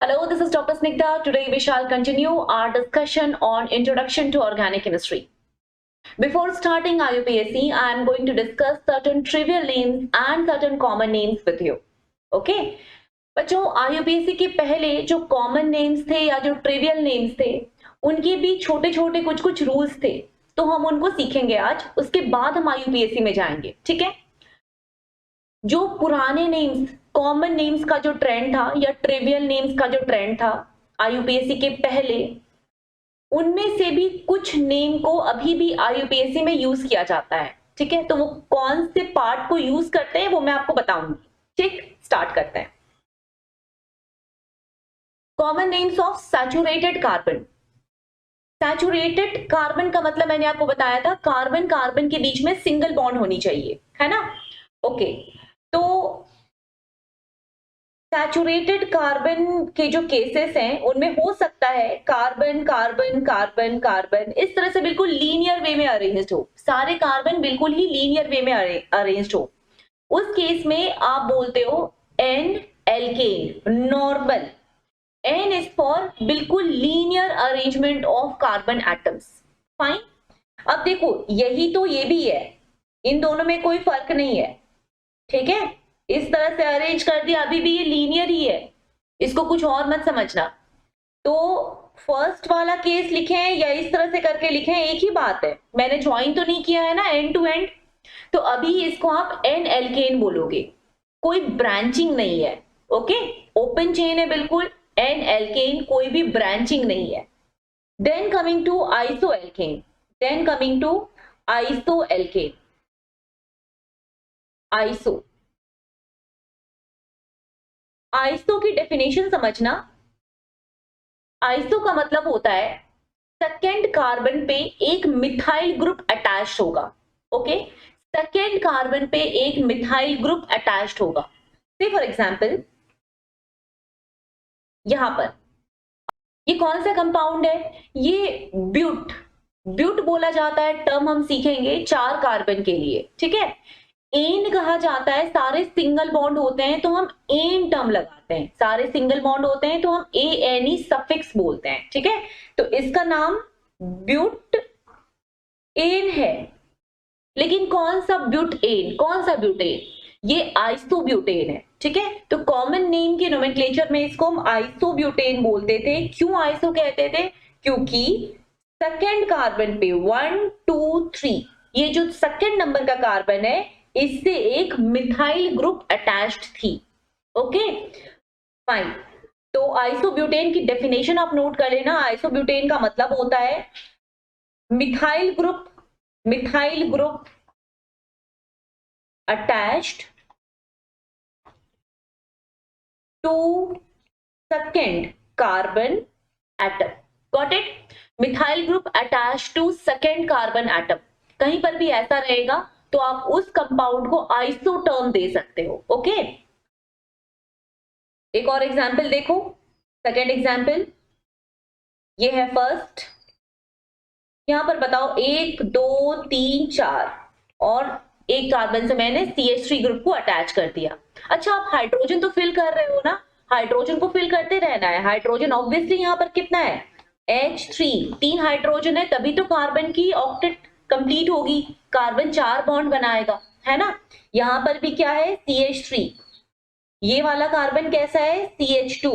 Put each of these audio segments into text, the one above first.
Hello, this is Dr. Snigdha. Today we shall continue our discussion on Introduction to Organic Chemistry. Before starting IUPAC, I am going to discuss certain trivial names and certain common names with you. Okay? बच्चों, IUPAC के पहले जो common names थे या जो trivial names थे, उनके भी छोटे छोटे कुछ कुछ रूल्स थे, तो हम उनको सीखेंगे आज. उसके बाद हम IUPAC में जाएंगे. ठीक है? जो पुराने नेम्स, कॉमन नेम्स का जो ट्रेंड था या ट्रिवियल नेम्स का जो ट्रेंड था आईयूपीएससी के पहले, उनमें से भी कुछ नेम को अभी भी आईयूपीएससी में यूज किया जाता है. ठीक है, तो वो कौन से पार्ट को यूज करते हैं वो मैं आपको बताऊंगी. ठीक, स्टार्ट करते हैं. Common names of saturated carbon. Saturated carbon का मतलब मैंने आपको बताया था, कार्बन कार्बन के बीच में सिंगल बॉन्ड होनी चाहिए, है ना. ओके, तो सैचुरेटेड कार्बन के जो केसेस हैं उनमें हो सकता है कार्बन कार्बन कार्बन कार्बन इस तरह से बिल्कुल लीनियर वे में अरेंज्ड हो, सारे कार्बन बिल्कुल ही लीनियर वे में अरेंज्ड हो. उस केस में आप बोलते हो n alkane normal. N is for बिल्कुल linear arrangement of carbon atoms. Fine. अब देखो, यही तो ये भी है, इन दोनों में कोई फर्क नहीं है. ठीक है, इस तरह से अरेंज कर दिया, अभी भी ये लीनियर ही है, इसको कुछ और मत समझना. तो फर्स्ट वाला केस लिखे या इस तरह से करके लिखे, एक ही बात है. मैंने ज्वाइन तो नहीं किया है ना एंड टू एंड, तो अभी इसको आप एन एल्केन बोलोगे, कोई ब्रांचिंग नहीं है. ओके, ओपन चेन है बिल्कुल, एन एल्केन, कोई भी ब्रांचिंग नहीं है. Then coming to iso alkane. Then coming to iso alkane. Iso iso की डेफिनेशन समझना. आइसो का मतलब होता है सेकेंड कार्बन पे एक मिथाइल ग्रुप अटैच होगा. ओके, सेकेंड कार्बन पे एक मिथाइल ग्रुप अटैच होगा. से फॉर एग्जांपल यहां पर ये कौन सा कंपाउंड है, ये ब्यूट. ब्यूट बोला जाता है, टर्म हम सीखेंगे 4 कार्बन के लिए. ठीक है, एन कहा जाता है, सारे सिंगल बॉन्ड होते हैं तो हम एन टर्म लगाते हैं, सारे सिंगल बॉन्ड होते हैं तो हम ए एन ई सफिक्स बोलते हैं. ठीक है, तो इसका नाम ब्यूट एन है. लेकिन कौन सा ब्यूट एन, कौन सा ब्यूटेन, ये आइसोब्यूटेन है. ठीक है, तो कॉमन नेम के नोमेनक्लेचर में इसको हम आइसोब्यूटेन बोलते थे. क्यों आइसो कहते थे, क्योंकि सेकेंड कार्बन पे 1 2 3, ये जो सेकेंड नंबर का कार्बन है इससे एक मिथाइल ग्रुप अटैच्ड थी. Okay fine. तो आइसोब्यूटेन की डेफिनेशन आप नोट कर लेना. आइसोब्यूटेन का मतलब होता है methyl group attached to second carbon atom. Got it. Methyl group attached to second carbon atom. कहीं पर भी ऐसा रहेगा तो आप उस कंपाउंड को आइसो टर्म दे सकते हो. ओके, एक और एग्जांपल देखो. सेकेंड एग्जांपल ये है फर्स्ट. यहां पर बताओ 1 2 3 4 और एक कार्बन से मैंने CH3 ग्रुप को अटैच कर दिया. अच्छा, आप हाइड्रोजन तो फिल कर रहे हो ना, हाइड्रोजन को फिल करते रहना है. हाइड्रोजन ऑब्वियसली यहाँ पर कितना है, H3. 3 हाइड्रोजन है तभी तो कार्बन की ऑक्टेट कंप्लीट होगी, कार्बन 4 बॉन्ड बनाएगा, है ना. यहां पर भी क्या है, CH3. ये वाला कार्बन कैसा है, CH2.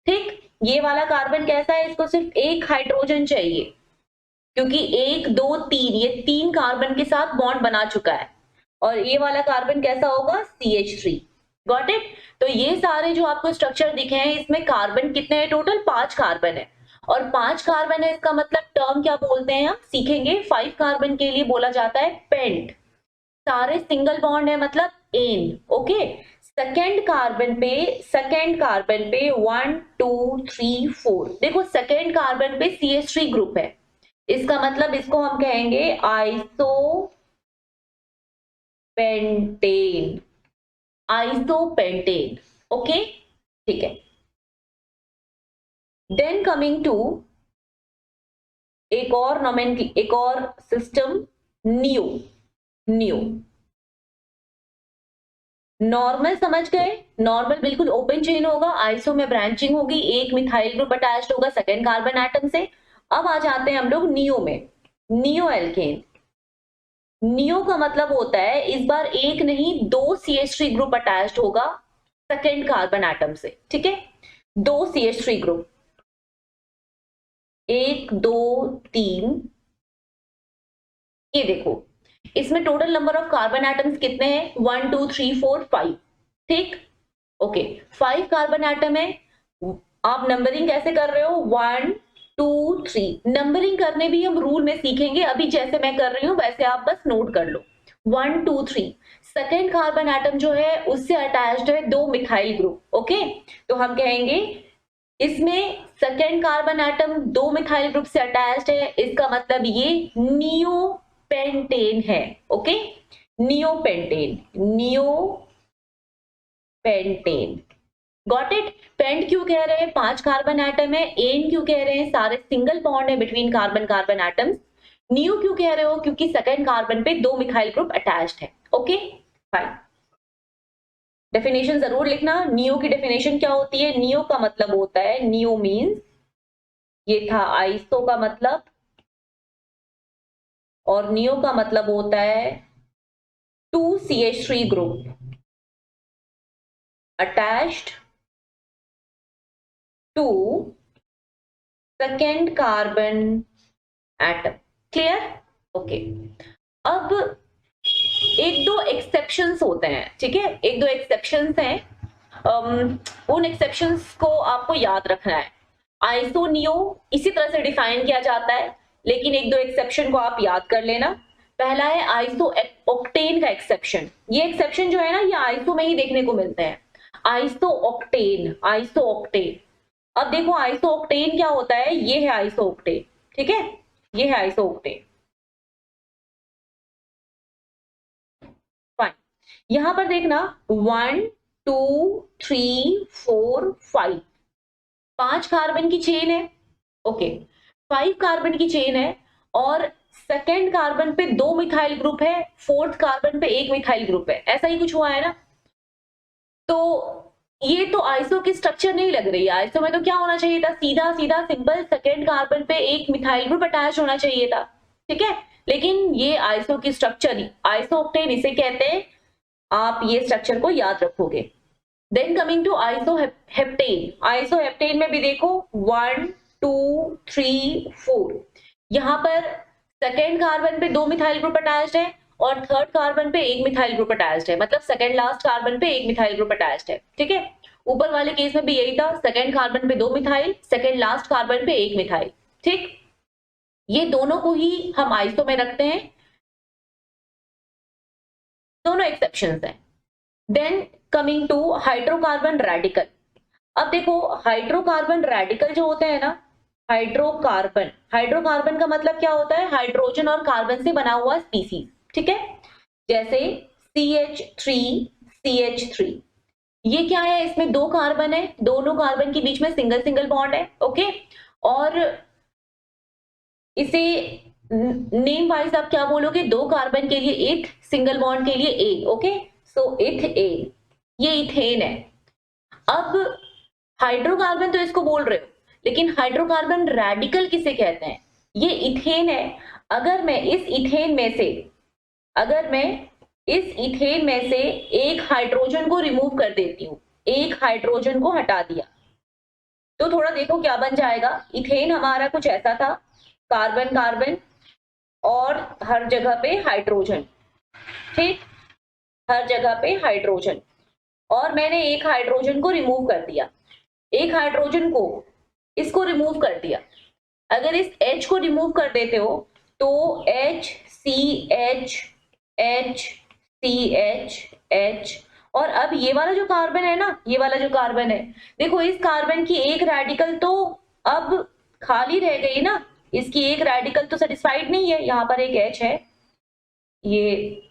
ठीक, ये वाला कार्बन कैसा है, इसको सिर्फ एक हाइड्रोजन चाहिए क्योंकि 1 2 3 ये 3 कार्बन के साथ बॉन्ड बना चुका है. और ये वाला कार्बन कैसा होगा, CH3. Got it. तो ये सारे जो आपको स्ट्रक्चर दिखे हैं इसमें कार्बन कितने हैं, टोटल 5 कार्बन है. और 5 कार्बन है, इसका मतलब टर्म क्या बोलते हैं हम सीखेंगे. 5 कार्बन के लिए बोला जाता है पेंट. सारे सिंगल बॉन्ड है मतलब एन. ओके, सेकेंड कार्बन पे 1 2 3 4. देखो सेकेंड कार्बन पे CH3 ग्रुप है, इसका मतलब इसको हम कहेंगे आइसोपेंटेन. आइसोपेंटेन. ओके, ठीक है. देन कमिंग टू एक और सिस्टम, न्यू. नॉर्मल समझ गए, नॉर्मल बिल्कुल ओपन चेन होगा, आइसो में ब्रांचिंग होगी, एक मिथाइल ग्रुप अटैच्ड होगा सेकेंड कार्बन एटम से। अब आ जाते हैं हम लोग नियो में, नियो एल्केन। नियो का मतलब होता है इस बार एक नहीं दो CH3 ग्रुप अटैच्ड होगा सेकेंड कार्बन एटम से, ठीक है, दो CH3 ग्रुप, एक दो तीन, ये देखो इसमें total number of carbon atoms कितने हैं, 1 2 3 4 5, ठीक, ओके 5 कार्बन एटम है। आप नंबरिंग कैसे कर रहे हो, 1 2 3, नंबरिंग करने भी हम रूल में सीखेंगे, अभी जैसे मैं कर रही हूं वैसे आप बस नोट कर लो, 1 2 3। सेकेंड कार्बन एटम जो है उससे अटैच्ड है दो मिथाइल ग्रुप, ओके, तो हम कहेंगे इसमें सेकेंड कार्बन एटम दो मिथाइल ग्रुप से अटैच्ड है, इसका मतलब ये नियोपेंटेन है, okay, neopentane, neopentane, got it. Pent क्यों कह रहे हैं, 5 कार्बन एटम है, एन क्यों कह रहे हैं, सारे सिंगल बॉन्ड है between carbon carbon atoms, neo क्यों कह रहे हो, क्योंकि सेकेंड कार्बन पे दो मिथाइल ग्रुप अटैच्ड है, ओके फाइन। डेफिनेशन जरूर लिखना, नियो की डेफिनेशन क्या होती है, नियो का मतलब होता है, नियो मीन्स, ये था आइसो का मतलब, और नियो का मतलब होता है 2CH3 group attached to second carbon atom, clear, okay. अब एक दो एक्सेप्शंस होते हैं, ठीक है, एक दो एक्सेप्शंस हैं, उन एक्सेप्शंस को आपको याद रखना है। आइसोनियो इसी तरह से डिफाइन किया जाता है, लेकिन एक दो एक्सेप्शन को आप याद कर लेना। पहला है आइसो ऑक्टेन का एक्सेप्शन, ये एक्सेप्शन जो है ना ये आइसो में ही देखने को मिलते हैं, आइसो ऑक्टेन, आइसो ऑक्टेन। अब देखो आइसो ऑक्टेन क्या होता है, ये है आइसो ऑक्टेन, ठीक है, ये है आइसो ऑक्टेन, फाइन। यहां पर देखना 1 2 3 4 5, 5 कार्बन की चेन है, ओके, 5 कार्बन की चेन है, और सेकेंड कार्बन पे दो मिथाइल ग्रुप है, फोर्थ कार्बन पे एक मिथाइल ग्रुप है, ऐसा ही कुछ हुआ है ना। तो ये तो आइसो की स्ट्रक्चर नहीं लग रही है, आइसो में तो क्या होना चाहिए था, सीधा सीधा सिंपल सेकेंड कार्बन पे एक मिथाइल ग्रुप अटैच होना चाहिए था, ठीक है, लेकिन ये आइसो की स्ट्रक्चर, आइसो ऑक्टेन इसे कहते हैं, आप ये स्ट्रक्चर को याद रखोगे। Then coming to isoheptane, isoheptane में भी देखो 1 2 3 4, यहां पर सेकेंड कार्बन पे दो मिथाइल ग्रुप अटैच्ड है, और थर्ड कार्बन पे एक मिथाइल ग्रुप अटैच्ड है, मतलब सेकेंड लास्ट कार्बन पे एक मिथाइल ग्रुप अटैच्ड है, ठीक है। ऊपर वाले केस में भी यही था, सेकेंड कार्बन पे दो मिथाइल, सेकेंड लास्ट कार्बन पे एक मिथाइल, ठीक, ये दोनों को ही हम आइसो में रखते हैं, दोनों एक्सेप्शन है। Then coming to hydrocarbon radical, अब देखो हाइड्रोकार्बन रेडिकल जो होते हैं ना, हाइड्रोकार्बन, हाइड्रोकार्बन का मतलब क्या होता है, हाइड्रोजन और कार्बन से बना हुआ स्पीसीज, ठीक है, जैसे CH3 ये क्या है, इसमें दो कार्बन है, दोनों कार्बन के बीच में सिंगल सिंगल बॉन्ड है, ओके, और इसे नेम वाइज आप क्या बोलोगे, दो कार्बन के लिए इथ, सिंगल बॉन्ड के लिए ए, ओके, सो इथ ए, ये इथेन है। अब हाइड्रोकार्बन तो इसको बोल रहे हो, लेकिन हाइड्रोकार्बन रेडिकल किसे कहते हैं, ये इथेन है। अगर मैं इस इथेन में से, अगर मैं इस इथेन में से एक हाइड्रोजन को रिमूव कर देती हूं, एक हाइड्रोजन को हटा दिया, तो थोड़ा देखो क्या बन जाएगा, इथेन हमारा कुछ ऐसा था, कार्बन कार्बन और हर जगह पे हाइड्रोजन, ठीक, हर जगह पे हाइड्रोजन, और मैंने एक हाइड्रोजन को रिमूव कर दिया, एक हाइड्रोजन को, इसको रिमूव कर दिया, अगर इस H को रिमूव कर देते हो तो HCH, और अब ये वाला जो कार्बन है ना, ये वाला जो कार्बन है, देखो इस कार्बन की एक रेडिकल तो अब खाली रह गई ना, इसकी एक रेडिकल तो सेटिस्फाइड नहीं है, यहां पर एक H है, ये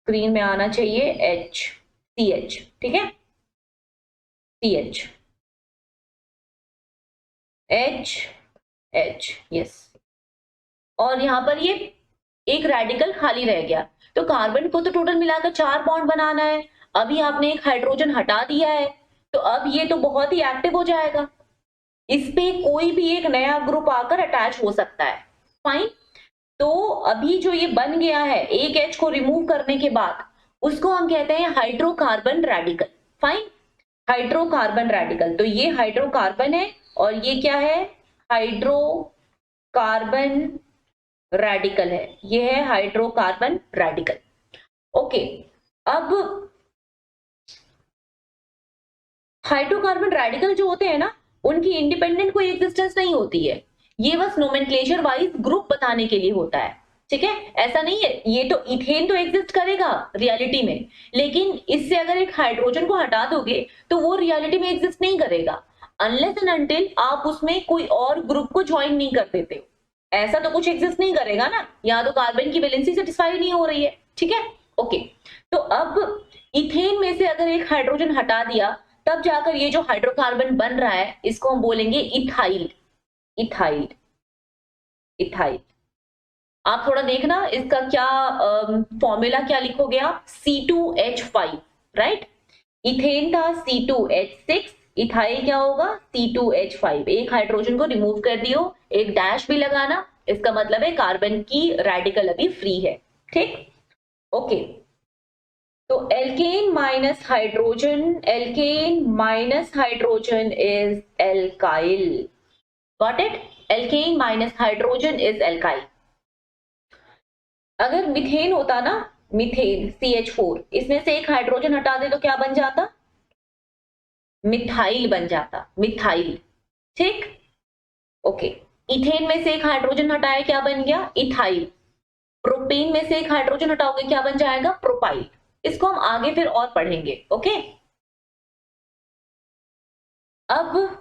स्क्रीन में आना चाहिए CH, ठीक है, CH H, यस, और यहां पर ये एक रेडिकल खाली रह गया, तो कार्बन को तो टोटल मिलाकर 4 बॉन्ड बनाना है। अभी आपने एक हाइड्रोजन हटा दिया है, तो अब ये तो बहुत ही एक्टिव हो जाएगा, इस पे कोई भी एक नया ग्रुप आकर अटैच हो सकता है। फाइन। तो अभी जो ये बन गया है, एक H को रिमूव करने के बाद उसको हम कहते हैं hydrocarbon radical. Fine. Hydrocarbon radical, तो ये हाइड्रोकार्बन है और ये क्या है, हाइड्रोकार्बन रेडिकल है, ये है हाइड्रोकार्बन रेडिकल। ओके, अब हाइड्रोकार्बन रेडिकल जो होते हैं ना, उनकी इंडिपेंडेंट कोई एग्जिस्टेंस नहीं होती है, ये बस नोमेनक्लेचर वाइज ग्रुप बताने के लिए होता है। ठीक है, ऐसा नहीं है, ये तो इथेन तो एग्जिस्ट करेगा रियलिटी में, लेकिन इससे अगर एक हाइड्रोजन को हटा दोगे तो वो रियलिटी में एग्जिस्ट नहीं करेगा अनलेस एंड अनटिल आप उसमें कोई और ग्रुप को ज्वाइन नहीं कर देते हो। ऐसा तो कुछ एग्जिस्ट नहीं करेगा ना, यहाँ तो कार्बन की वैलेंसी सेटिस्फाई नहीं हो रही है। ठीक है, ओके। तो अब इथेन में से अगर एक हाइड्रोजन हटा दिया, तब जाकर ये जो हाइड्रोकार्बन बन रहा है इसको हम बोलेंगे इथाइल। Ethyl, ethyl. आप थोड़ा देखना इसका क्या फॉर्मूला क्या लिखोगे आप, C2H5, राइट। इथेन था C2H6, इथाइल क्या होगा, C2H5। एक हाइड्रोजन को रिमूव कर दियो, एक डैश भी लगाना, इसका मतलब है कार्बन की रेडिकल अभी फ्री है। ठीक, ओके। तो alkane minus hydrogen, alkane minus hydrogen is alkyl. Got it, alkane minus hydrogen is alkyl. अगर मिथेन होता ना, मिथेन CH4, इसमें से एक हाइड्रोजन हटा दे तो क्या बन जाता, मिथाइल बन जाता, मिथाइल। ठीक, ओके। इथेन में से एक हाइड्रोजन हटाया, क्या बन गया, इथाइल। प्रोपेन में से एक हाइड्रोजन हटाओगे, क्या बन जाएगा, प्रोपाइल। इसको हम आगे फिर और पढ़ेंगे। ओके, अब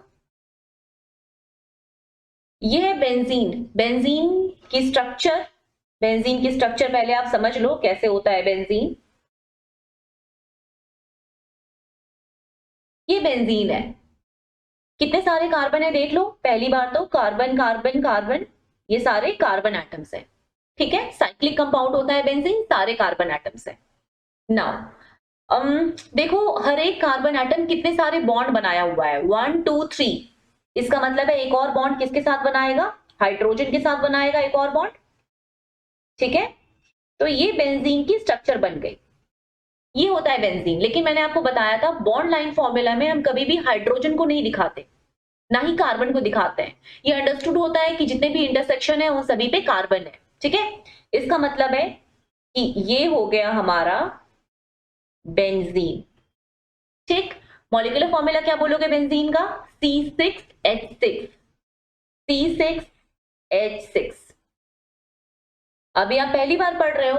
यह है बेंजीन। बेंजीन की स्ट्रक्चर, बेंजीन की स्ट्रक्चर पहले आप समझ लो कैसे होता है बेंजीन। ये बेंजीन है, कितने सारे कार्बन है देख लो। पहली बार तो कार्बन कार्बन कार्बन, ये सारे कार्बन एटम्स है। ठीक है, साइक्लिक कंपाउंड होता है बेंजीन, सारे कार्बन एटम्स है। नाउ देखो हर एक कार्बन एटम कितने सारे बॉन्ड बनाया हुआ है, 1 2 3। इसका मतलब है एक और बॉन्ड किसके साथ बनाएगा, हाइड्रोजन के साथ बनाएगा एक और बॉन्ड। ठीक है, तो ये बेंजीन की स्ट्रक्चर बन गई, ये होता है बेंजीन। लेकिन मैंने आपको बताया था बॉन्ड लाइन फॉर्मूला में हम कभी भी हाइड्रोजन को नहीं दिखाते, ना ही कार्बन को दिखाते हैं। ये अंडरस्टूड होता है कि जितने भी इंटरसेक्शन है उन सभी पे कार्बन है। ठीक है, इसका मतलब है कि ये हो गया हमारा बेंजीन। ठीक, मॉलिक्यूलर फॉर्मूला क्या बोलोगे बेंजीन का, C6H6, C6H6। अभी आप पहली बार पढ़ रहे हो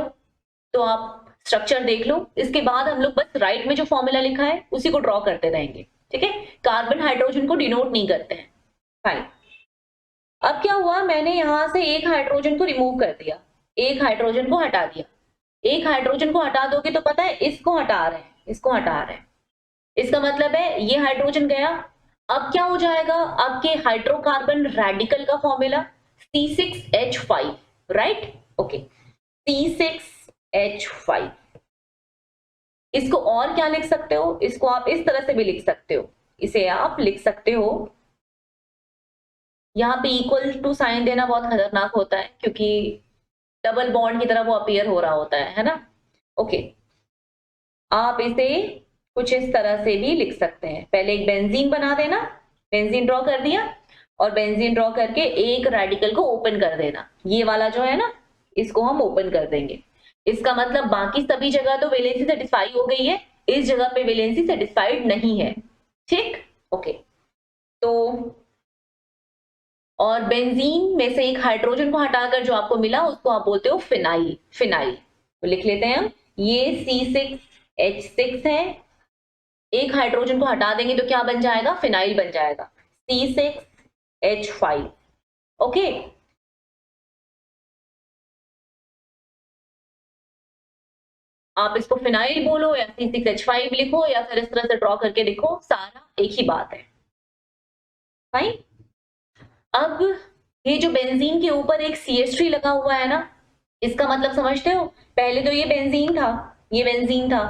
तो आप स्ट्रक्चर देख लो, इसके बाद हम लोग बस राइट में जो फॉर्मूला लिखा है उसी को ड्रॉ करते रहेंगे। ठीक है, कार्बन हाइड्रोजन को डिनोट नहीं करते हैं। फाइन। अब क्या हुआ, मैंने यहां से एक हाइड्रोजन को रिमूव कर दिया, एक हाइड्रोजन को हटा दिया। एक हाइड्रोजन को हटा दोगे तो पता है इसको हटा रहे हैं, इसको हटा रहे हैं, इसका मतलब है ये हाइड्रोजन गया। अब क्या हो जाएगा, आपके हाइड्रोकार्बन रेडिकल का formula C6H5, right. Okay, C6H5। इसको और क्या लिख सकते हो, इसको आप इस तरह से भी लिख सकते हो, इसे आप लिख सकते हो, यहाँ पे इक्वल टू साइन देना बहुत खतरनाक होता है क्योंकि डबल बॉन्ड की तरह वो अपीयर हो रहा होता है ना। ओके, आप इसे कुछ इस तरह से भी लिख सकते हैं। पहले एक बेंजीन बना देना, बेंजीन ड्रॉ कर दिया, और बेंजीन ड्रॉ करके एक रेडिकल को ओपन कर देना, ये वाला जो है ना इसको हम ओपन कर देंगे। इसका मतलब बाकी सभी जगह तो वैलेंसी सेटिस्फाई हो गई है, इस जगह पे वैलेंसी सेटिस्फाइड नहीं है। ठीक, ओके। तो और बेंजीन में से एक हाइड्रोजन को हटाकर जो आपको मिला उसको आप बोलते हो फिनाइल। फिनाइल तो लिख लेते हैं हम, ये C6H6 है, एक हाइड्रोजन को हटा देंगे तो क्या बन जाएगा, फिनाइल बन जाएगा, C6H5। ओके, आप इसको फिनाइल बोलो या C6H5 लिखो या फिर इस तरह से ड्रॉ करके लिखो, सारा एक ही बात है। फाइन। अब ये जो बेंजीन के ऊपर एक CH3 लगा हुआ है ना, इसका मतलब समझते हो? पहले तो ये बेंजीन था, ये बेंजीन था,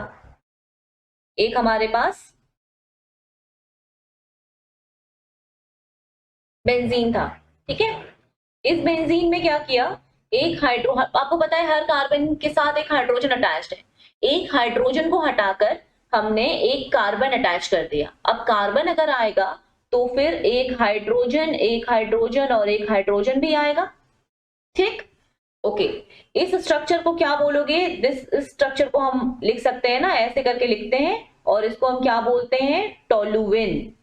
एक हमारे पास बेंजीन था, ठीक है। इस बेंजीन में क्या किया, एक हाइड्रो, आपको पता है हर कार्बन के साथ एक हाइड्रोजन अटैच्ड है, एक हाइड्रोजन को हटाकर हमने एक कार्बन अटैच कर दिया। अब कार्बन अगर आएगा तो फिर एक हाइड्रोजन, एक हाइड्रोजन और एक हाइड्रोजन भी आएगा, ठीक। ओके, इस स्ट्रक्चर को क्या बोलोगे? दिस स्ट्रक्चर को हम लिख सकते हैं ना, ऐसे करके लिखते हैं, और इसको हम क्या बोलते हैं? टोलुविन।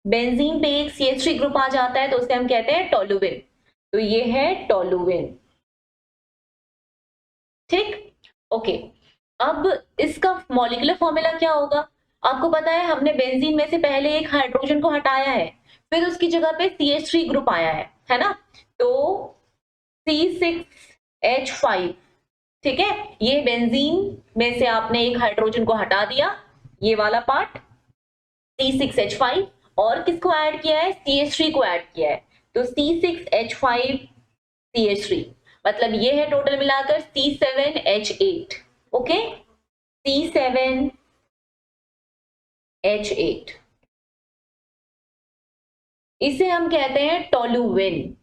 बेंजीन पे एक CH3 ग्रुप आ जाता है तो उसे हम कहते हैं टोलुविन। तो ये है टोलुविन, ठीक। ओके, अब इसका मॉलिक्यूलर फॉर्मूला क्या होगा? आपको पता है हमने बेंजीन में से पहले एक हाइड्रोजन को हटाया है, फिर उसकी जगह पे CH3 ग्रुप आया है ना? तो C6H5, ठीक है। ये बेंजीन में से आपने एक हाइड्रोजन को हटा दिया, ये वाला पार्ट C6H5, और किसको ऐड किया है? CH3 को ऐड किया है, तो C6H5 CH3, मतलब ये है टोटल मिलाकर C7H8, ओके, C7H8, इसे हम कहते हैं टोलुविन।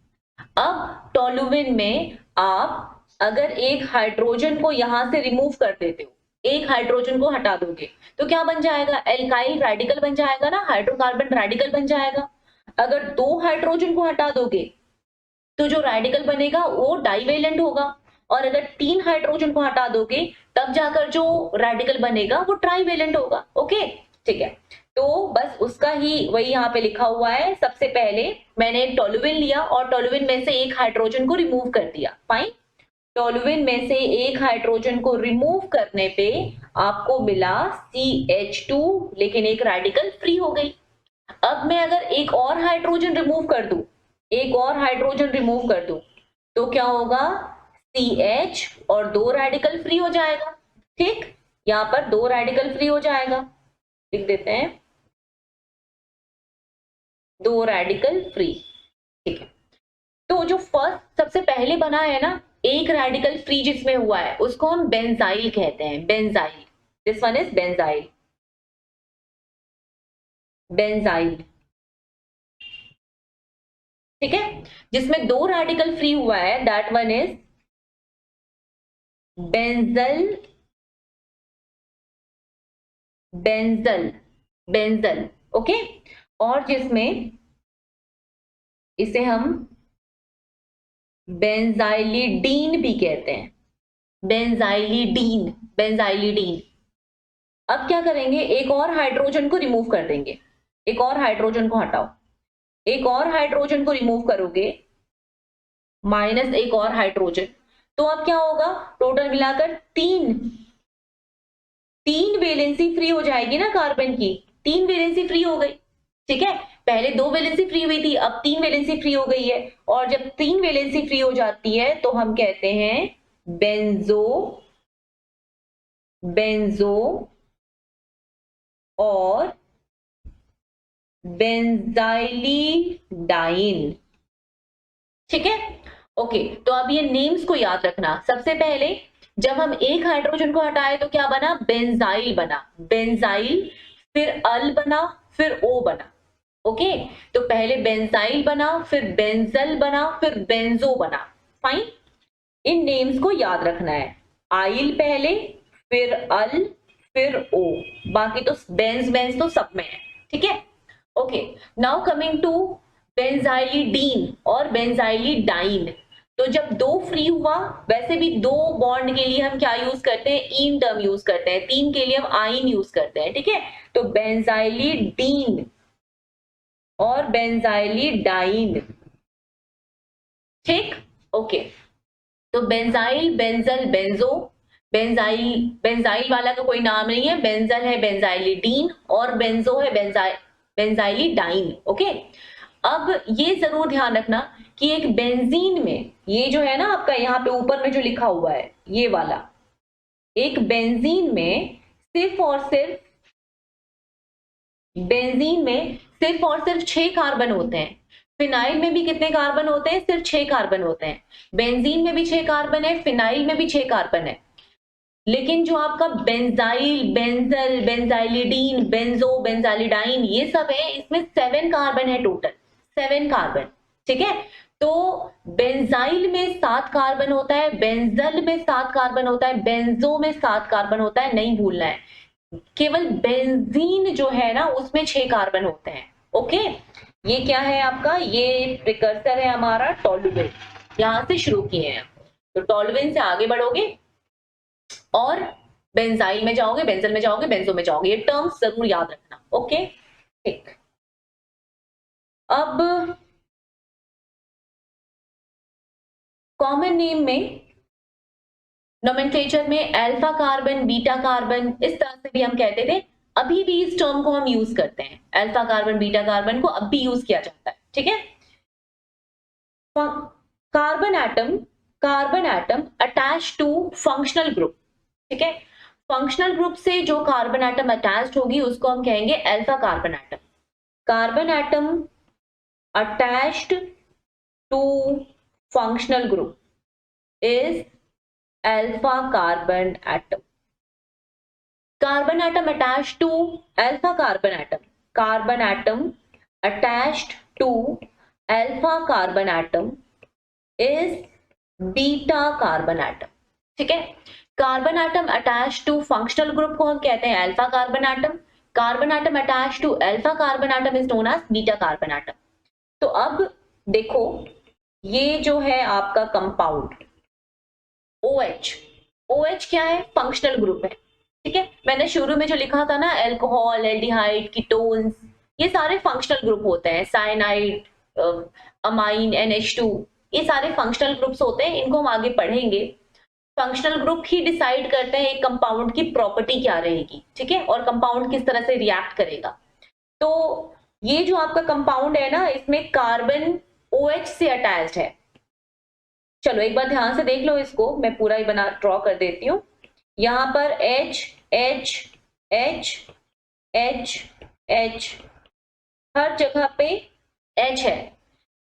अब टोलुविन में आप अगर एक हाइड्रोजन को यहां से रिमूव कर देते हो, एक हाइड्रोजन को हटा दोगे, तो क्या बन जाएगा? एल्काइल रेडिकल बन जाएगा ना, हाइड्रोकार्बन रेडिकल बन जाएगा। अगर दो हाइड्रोजन को हटा दोगे तो जो रेडिकल बनेगा वो डाइवेलेंट होगा, और अगर तीन हाइड्रोजन को हटा दोगे तब जाकर जो रेडिकल बनेगा वो ट्राइवेलेंट होगा, ओके, ठीक है। तो बस उसका ही वही यहाँ पे लिखा हुआ है। सबसे पहले मैंने एक टोलुविन लिया और टोलुविन में से एक हाइड्रोजन को रिमूव कर दिया, फाइन। टोलुविन में से एक हाइड्रोजन को रिमूव करने पे आपको मिला CH2, लेकिन एक रेडिकल फ्री हो गई। अब मैं अगर एक और हाइड्रोजन रिमूव कर दूं, एक और हाइड्रोजन रिमूव कर दूं, तो क्या होगा? CH और दो रेडिकल फ्री हो जाएगा, ठीक। यहां पर दो रेडिकल फ्री हो जाएगा, लिख देते हैं दो रेडिकल फ्री, ठीक है। तो जो फर्स्ट सबसे पहले बना है ना, एक रेडिकल फ्री जिसमें हुआ है, उसको हम बेंजाइल कहते हैं, benzyl. This one is benzyl, benzyl, ठीक है। जिसमें दो रेडिकल फ्री हुआ है, that one is benzyl, benzyl, benzyl, okay. और जिसमें इसे हम बेंजाइलिडीन भी कहते हैं, बेंजाइलिडीन, बेंजाइलिडीन। अब क्या करेंगे? एक और हाइड्रोजन को रिमूव कर देंगे, एक और हाइड्रोजन को हटाओ, एक और हाइड्रोजन को रिमूव करोगे, माइनस एक और हाइड्रोजन, तो अब क्या होगा? टोटल मिलाकर तीन, तीन वैलेंसी फ्री हो जाएगी ना कार्बन की, तीन वैलेंसी फ्री हो गई, ठीक है। पहले दो वैलेंसी फ्री हुई थी, अब तीन वैलेंसी फ्री हो गई है, और जब तीन वैलेंसी फ्री हो जाती है तो हम कहते हैं बेंजो, बेंजो और बेंजाइलिडाइन, ठीक है। ओके, तो अब ये नेम्स को याद रखना। सबसे पहले जब हम एक हाइड्रोजन को हटाए तो क्या बना? बेंजाइल बना, बेंजाइल, फिर अल बना, फिर ओ बना, ओके। तो पहले बेंजाइल बना, फिर बेंजल बना, फिर बेंजो बना, फाइन। इन नेम्स को याद रखना है, आइल पहले, फिर अल, फिर ओ, बाकी तो बेंज बेंज तो सब में है, ठीक है। ओके, नाउ कमिंग टू बेंजाइलिडीन और बेंजाइलिडाइन। तो जब दो फ्री हुआ, वैसे भी दो बॉन्ड के लिए हम क्या यूज करते हैं? इन टर्म यूज करते हैं, तीन के लिए हम आइन यूज करते हैं, ठीक है। तो बेंजाइलिडीन और बेंजाइलिडाइन, ठीक, ओके। तो benzyl, benzal, benzo, benzyl, benzyl वाला का कोई नाम नहीं है, बेंजल है बेंजाइलिडीन और बेंजो है बेंजाइलिडाइन, ओके। अब ये जरूर ध्यान रखना कि एक बेंजीन में, ये जो है ना आपका यहाँ पे ऊपर में जो लिखा हुआ है ये वाला, एक बेंजीन में सिर्फ और सिर्फ, बेंजीन में सिर्फ और सिर्फ 6 कार्बन होते हैं। फिनाइल में भी कितने कार्बन होते हैं? सिर्फ 6 कार्बन होते हैं। बेंजीन में भी 6 कार्बन है, फिनाइल में भी 6 कार्बन है। लेकिन जो आपका बेंजाइल, बेंजल, बेंजाइलिडीन, बेंजो, बेंजालिडाइन, ये सब है, इसमें 7 कार्बन है टोटल, 7 कार्बन। ठीक है, तो बेंजाइल में 7 कार्बन होता है, बेंजल में 7 कार्बन होता है, बेंजो में 7 कार्बन होता है, नहीं भूलना है। केवल बेंजीन जो है ना, उसमें 6 कार्बन होते हैं। ओके, ये क्या है आपका? ये प्रिकर्सर है हमारा टोलुएन। यहां से शुरू किए हैं, तो टोलुएन से आगे बढ़ोगे और बेंजाइल में जाओगे, बेंजल में जाओगे, बेंजो में जाओगे। ये टर्म्स जरूर याद रखना। ओके, ठीक। अब कॉमन नेम में, नोमेनक्लेचर में अल्फा कार्बन, बीटा कार्बन, इस तरह से भी हम कहते थे। अभी भी इस टर्म को हम यूज करते हैं, अल्फा कार्बन, बीटा कार्बन को अब भी यूज किया जाता है। ठीक है, carbon atom attach to functional group. ठीक है, फंक्शनल ग्रुप से जो कार्बन एटम अटैच्ड होगी उसको हम कहेंगे alpha carbon atom. Carbon atom attached to functional group is alpha carbon atom. Carbon atom attached to alpha carbon atom, carbon atom attached to alpha carbon atom is beta carbon atom. ठीक है, carbon atom attach to functional group को हम कहते हैं alpha carbon atom. Carbon atom attach to alpha carbon atom is known as beta carbon atom. तो अब देखो, ये जो है आपका कंपाउंड OH, OH क्या है? फंक्शनल ग्रुप है। ठीक है, मैंने शुरू में जो लिखा था ना, एल्कोहल, एल्डिहाइड, कीटोन्स, ये सारे फंक्शनल ग्रुप होते हैं। साइनाइड, अमाइन, NH2, ये सारे फंक्शनल ग्रुप्स होते हैं। इनको हम आगे पढ़ेंगे। फंक्शनल ग्रुप ही डिसाइड करते हैं एक कंपाउंड की प्रॉपर्टी क्या रहेगी। ठीक है, और कंपाउंड किस तरह से रिएक्ट करेगा। तो ये जो आपका कंपाउंड है ना, इसमें कार्बन OH से अटैच्ड है। चलो एक बार ध्यान से देख लो इसको, मैं पूरा ही बना ड्रॉ कर देती हूँ। यहां पर H H H H H, हर जगह पे H है,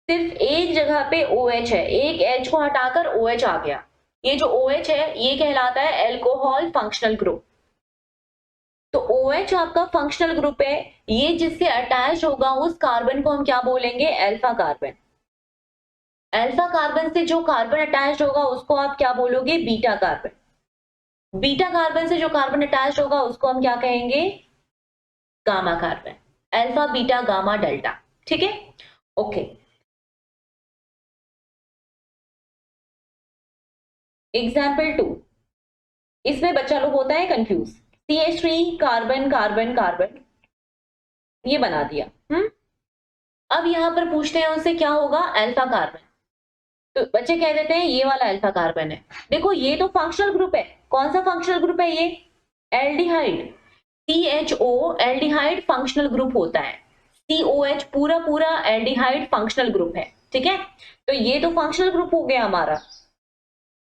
सिर्फ एक जगह पे OH है। एक H को हटाकर OH आ गया। ये जो OH है ये कहलाता है एल्कोहल फंक्शनल ग्रुप। तो OH आपका फंक्शनल ग्रुप है। ये जिससे अटैच होगा उस कार्बन को हम क्या बोलेंगे? Alpha carbon. अल्फा कार्बन से जो कार्बन अटैच होगा उसको आप क्या बोलोगे? Beta carbon. बीटा कार्बन से जो कार्बन अटैच होगा उसको हम क्या कहेंगे? Gamma carbon. Alpha, beta, gamma, delta. ठीक है, ओके। एग्जाम्पल 2, इसमें बच्चा लोग होता है confuse. CH3 carbon carbon carbon, ये बना दिया। अब यहां पर पूछते हैं उनसे क्या होगा? Alpha carbon. तो बच्चे कह देते हैं ये वाला अल्फा कार्बन है। देखो ये तो फंक्शनल ग्रुप है। कौन सा फंक्शनल ग्रुप है ये? Aldehyde. CHO aldehyde functional group होता है। COH पूरा पूरा एल्डिहाइड फंक्शनल ग्रुप है। ठीक है, तो ये तो फंक्शनल ग्रुप हो गया हमारा।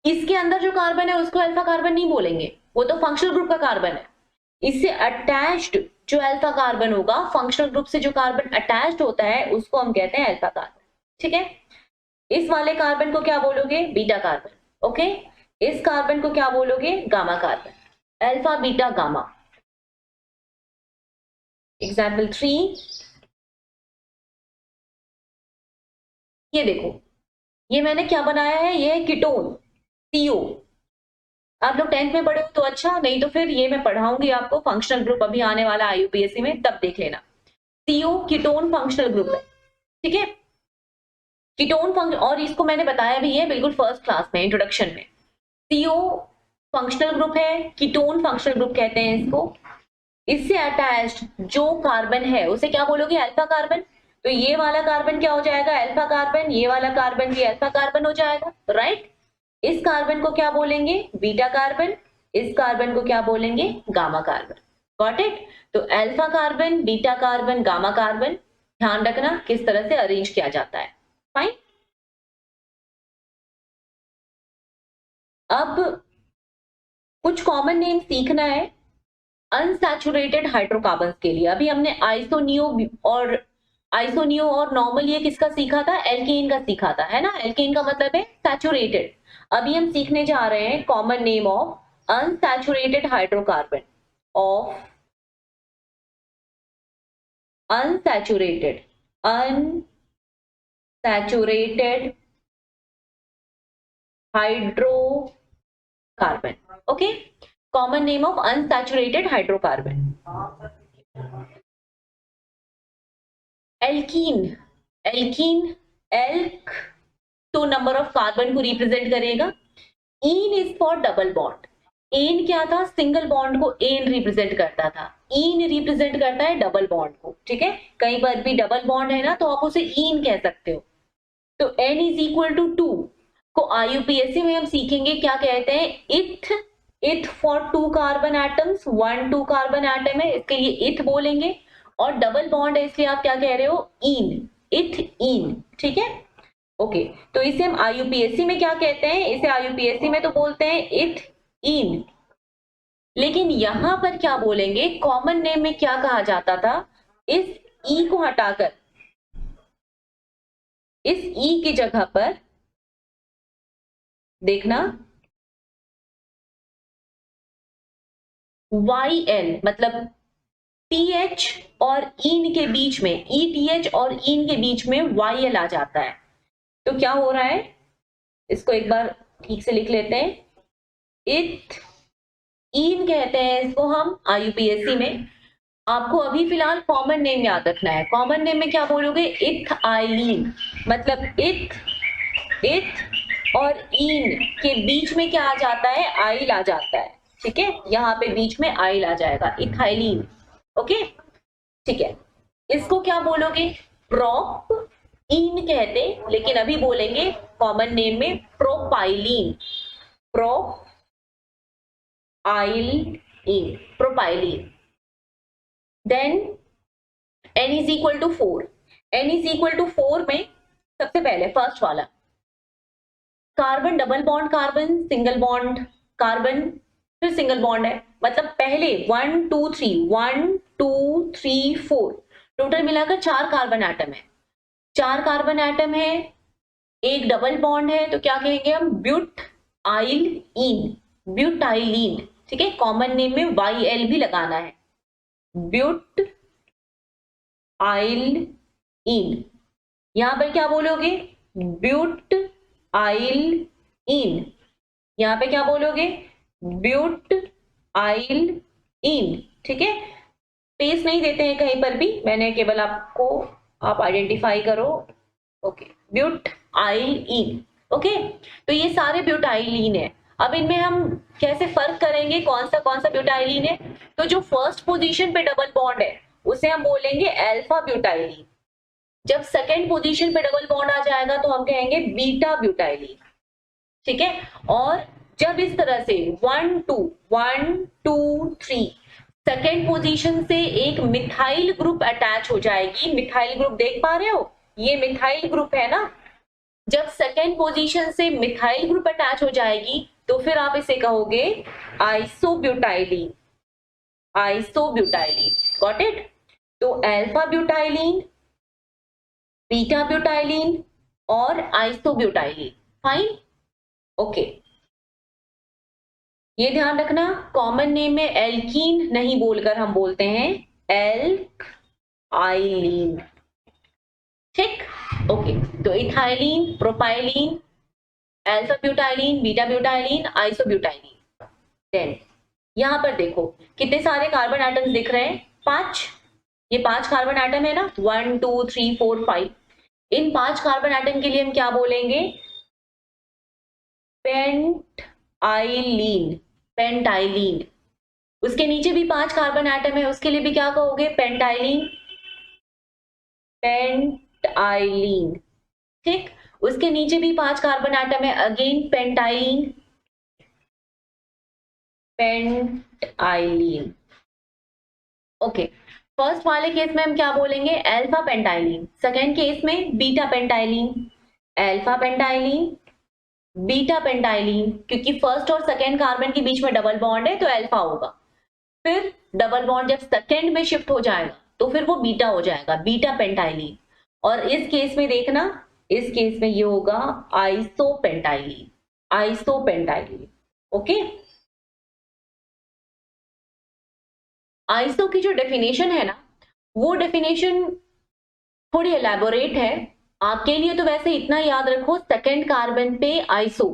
इसके अंदर जो कार्बन है उसको अल्फा कार्बन नहीं बोलेंगे, वो तो फंक्शनल ग्रुप का कार्बन है। इससे अटैच्ड जो अल्फा कार्बन होगा, फंक्शनल ग्रुप से जो कार्बन अटैच्ड होता है उसको हम कहते हैं अल्फा कार्बन। ठीक है, इस वाले कार्बन को क्या बोलोगे? Beta carbon. ओके, इस कार्बन को क्या बोलोगे? Gamma carbon. Alpha, beta, gamma. Example 3, ये देखो, ये मैंने क्या बनाया है? ये है कीटोन, CO। आप लोग 10th में पढ़े हो तो अच्छा, नहीं तो फिर ये मैं पढ़ाऊंगी आपको। फंक्शनल ग्रुप अभी आने वाला IUPAC में, तब देख लेना। CO कीटोन फंक्शनल ग्रुप है। ठीक है, कीटोन फंक्शन, और इसको मैंने बताया भी है बिल्कुल फर्स्ट क्लास में, इंट्रोडक्शन में। CO फंक्शनल ग्रुप है, कीटोन फंक्शनल ग्रुप कहते हैं इसको। इससे अटैच्ड जो कार्बन है उसे क्या बोलोगे? Alpha carbon. तो ये वाला कार्बन क्या हो जाएगा? Alpha carbon. ये वाला कार्बन भी अल्फा कार्बन हो जाएगा, राइट। इस कार्बन को क्या बोलेंगे? Beta carbon. इस कार्बन को क्या बोलेंगे? Gamma carbon. Got it? तो alpha carbon, beta carbon, gamma carbon, ध्यान रखना किस तरह से अरेंज किया जाता है। फाइन। अब कुछ कॉमन नेम सीखना है अनसैचुरेटेड हाइड्रोकार्बन के लिए। अभी हमने आइसोनियो और आइसोनियो और नॉर्मल ये किसका सीखा था? एल्केन का सीखा था, है ना। एल्केन का मतलब है सैचुरेटेड। अभी हम सीखने जा रहे हैं common name of unsaturated hydrocarbon, of unsaturated hydrocarbon. Okay, common name of unsaturated hydrocarbon. Alkene, alkene, alk तो नंबर ऑफ कार्बन को रिप्रेजेंट करेगा। Ene is for double bond. Ane क्या था? सिंगल बॉन्ड को एन रिप्रेजेंट करता था। इन represent करता है डबल बॉन्ड को, ठीक है। कहीं पर भी डबल बॉन्ड है ना तो आप उसे इन कह सकते हो। तो n इज इक्वल टू 2 को IUPAC में हम सीखेंगे क्या कहते हैं? इथ, इथ for 2 carbon atoms, 1 2 carbon atom है इसके लिए इथ बोलेंगे, और डबल बॉन्ड है इसलिए आप क्या कह रहे हो? इन, इथ इन, ठीक है। ओके, तो इसे हम IUPAC में क्या कहते हैं? इसे IUPAC में तो बोलते हैं इथ इन, लेकिन यहां पर क्या बोलेंगे? कॉमन नेम में क्या कहा जाता था? इस ई को हटाकर इस ई की जगह पर देखना YL, मतलब TH और इन के बीच में, ETH और इन के बीच में YL आ जाता है। तो क्या हो रहा है? इसको एक बार ठीक से लिख लेते हैं। इथ इन कहते हैं इसको हम IUPAC में। आपको अभी फिलहाल कॉमन नेम याद रखना है। कॉमन नेम में क्या बोलोगे? इथाइलिन, मतलब इथ और इन के बीच में क्या आ जाता है? आइल आ जाता है, ठीक है। यहाँ पे बीच में आइल आ जाएगा, इथाइलिन। ओके, ठीक है। इसको क्या बोलोगे? प्रोप इन कहते, लेकिन अभी बोलेंगे कॉमन नेम में propylene, propylene, propylene. Then n is equal to 4। n is equal to 4 में सबसे पहले फर्स्ट वाला carbon, double bond carbon, single bond carbon, फिर सिंगल बॉन्ड है, मतलब पहले 1 2 3 1 2 3 4 टोटल मिलाकर 4 कार्बन एटम है। 4 कार्बन एटम है, एक डबल बॉन्ड है, तो क्या कहेंगे हम? ब्यूटाइलिन, ब्यूटाइलिन, ठीक है। कॉमन नेम में YL भी लगाना है, ब्यूट आइल इन। यहां पर क्या बोलोगे? ब्यूट आइल इन। यहां पे क्या बोलोगे? ब्यूट आइल इन, ठीक है। स्पेस नहीं देते हैं कहीं पर भी, मैंने केवल आपको, आप आइडेंटिफाई करो। ओके, ब्यूट आइल इन। ओके, तो ये सारे ब्यूटाइलिन है। अब इनमें हम कैसे फर्क करेंगे कौन सा ब्यूटाइलिन है? तो जो फर्स्ट पोजीशन पे डबल बॉन्ड है उसे हम बोलेंगे अल्फा ब्यूटाइलिन। जब सेकेंड पोजीशन पे डबल बॉन्ड आ जाएगा तो हम कहेंगे बीटा ब्यूटाइलिन, ठीक है। और जब इस तरह से 1 2 3 सेकेंड पोजीशन से एक मिथाइल ग्रुप अटैच हो जाएगी। मिथाइल ग्रुप देख पा रहे हो? ये मिथाइल ग्रुप है ना। जब सेकेंड पोजीशन से मिथाइल ग्रुप अटैच हो जाएगी तो फिर आप इसे कहोगे आइसोब्यूटाइलिन, आइसोब्यूटाइलिन। Got it? तो अल्फा ब्यूटाइलिन, बीटा ब्यूटाइलिन और आइसोब्यूटाइलिन। Fine, okay. ये ध्यान रखना, कॉमन नेम में एल्कीन नहीं बोलकर हम बोलते हैं एल्क आइलिन, ठीक। ओके, तो ethylene, propylene, alpha butylene, beta butylene, isobutylene. Then यहां पर देखो कितने सारे कार्बन एटम्स दिख रहे हैं? 5। ये 5 कार्बन एटम है ना, 1 2 3 4 5। इन 5 कार्बन एटम के लिए हम क्या बोलेंगे? पेंटाइलिन, पेंटाइलिन। उसके नीचे भी 5 कार्बन एटम है, उसके लिए भी क्या कहोगे? पेंटाइलिन, पेंटाइलिन, ठीक। उसके नीचे भी 5 कार्बन एटम है, अगेन पेंटाइलिन, पेंटाइलिन। ओके, फर्स्ट वाले केस में हम क्या बोलेंगे? अल्फा पेंटाइलिन। सेकेंड केस में बीटा पेंटाइलिन, अल्फा पेंटाइलिन, बीटा पेंटाइलिन, क्योंकि फर्स्ट और सेकेंड कार्बन के बीच में डबल बॉन्ड है तो अल्फा होगा। फिर डबल बॉन्ड जब सेकेंड में शिफ्ट हो जाएगा तो फिर वो बीटा हो जाएगा, बीटा पेंटाइलिन। और इस केस में देखना, इस केस में ये होगा आइसोपेंटाइलीन, आइसोपेंटाइलीन। ओके, आइसो की जो डेफिनेशन है ना, वो डेफिनेशन थोड़ी एलैबोरेट है आपके लिए, तो वैसे इतना याद रखो, सेकंड कार्बन पे आइसो,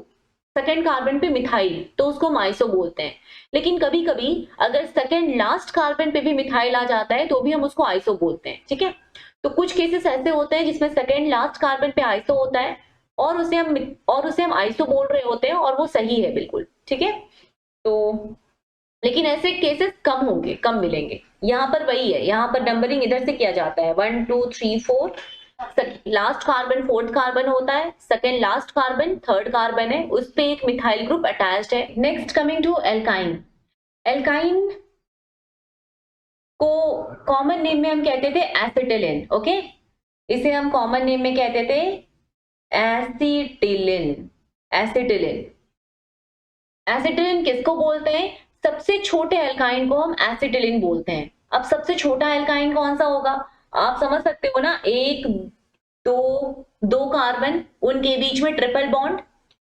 सेकंड कार्बन पे मिथाइल, तो उसको हम आइसो बोलते हैं। लेकिन कभी कभी अगर सेकंड लास्ट कार्बन पे भी मिथाइल आ जाता है तो भी हम उसको आइसो बोलते हैं, ठीक है। तो कुछ केसेस ऐसे होते हैं जिसमें सेकंड लास्ट कार्बन पे आइसो होता है और उसे हम आइसो बोल रहे होते हैं, और वो सही है बिल्कुल, ठीक है। तो लेकिन ऐसे केसेस कम होंगे, कम मिलेंगे। यहाँ पर वही है, यहाँ पर नंबरिंग इधर से किया जाता है, 1 2 3 4, लास्ट कार्बन फोर्थ कार्बन होता है, second last carbon third carbon है, उस पे एक मिथाइल ग्रुप अटैच्ड है। Next coming to alkyne. Alkyne को कॉमन नेम में हम कहते थे एसिटिलिन, ओके, इसे हम कॉमन नेम में कहते थे एसिटिलिन, एसिटिलिन। एसिटिलिन किसको बोलते हैं? सबसे छोटे एल्काइन को हम एसिटिलिन बोलते हैं। अब सबसे छोटा एल्काइन कौन सा होगा? आप समझ सकते हो ना, एक दो कार्बन, उनके बीच में ट्रिपल बॉन्ड,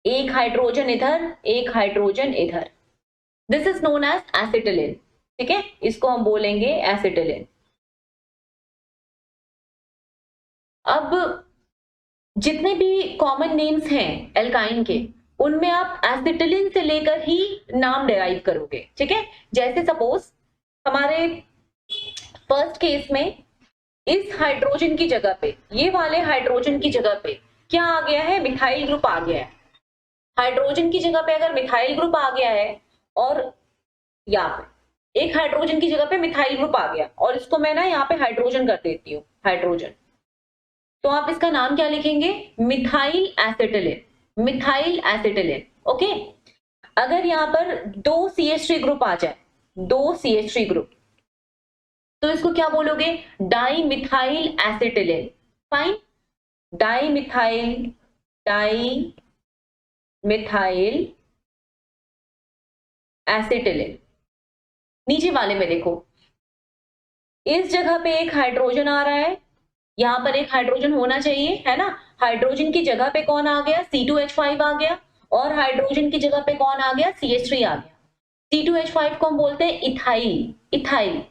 एक हाइड्रोजन इधर एक हाइड्रोजन इधर, this is known as acetylene, ठीक है, इसको हम बोलेंगे एसिटिलिन। अब जितने भी कॉमन नेम्स हैं एल्काइन के, उनमें आप एसिटिलिन से लेकर ही नाम डिराइव करोगे, ठीक है। जैसे सपोज हमारे फर्स्ट केस में इस हाइड्रोजन की जगह पे, ये वाले हाइड्रोजन की जगह पे क्या आ गया है? मिथाइल ग्रुप आ गया है। हाइड्रोजन की जगह पे अगर मिथाइल ग्रुप आ गया है, और यहाँ पे एक हाइड्रोजन की जगह पे मिथाइल ग्रुप आ गया, और इसको मैं ना यहाँ पे हाइड्रोजन कर देती हूँ, हाइड्रोजन, तो आप इसका नाम क्या लिखेंगे? Methyl acetylene, methyl acetylene, okay. अगर यहाँ पर दो CH3 ग्रुप आ जाए, दो CH3 ग्रुप, तो इसको क्या बोलोगे? Di methyl acetylene, fine, di methyl, di methyl acetylene. नीचे वाले में देखो, इस जगह पे एक हाइड्रोजन आ रहा है, यहां पर एक हाइड्रोजन होना चाहिए, है ना। हाइड्रोजन की जगह पे कौन आ गया? C2H5 आ गया, और हाइड्रोजन की जगह पे कौन आ गया? CH3 आ गया। C2H5 को हम बोलते हैं इथाइल, इथाइल।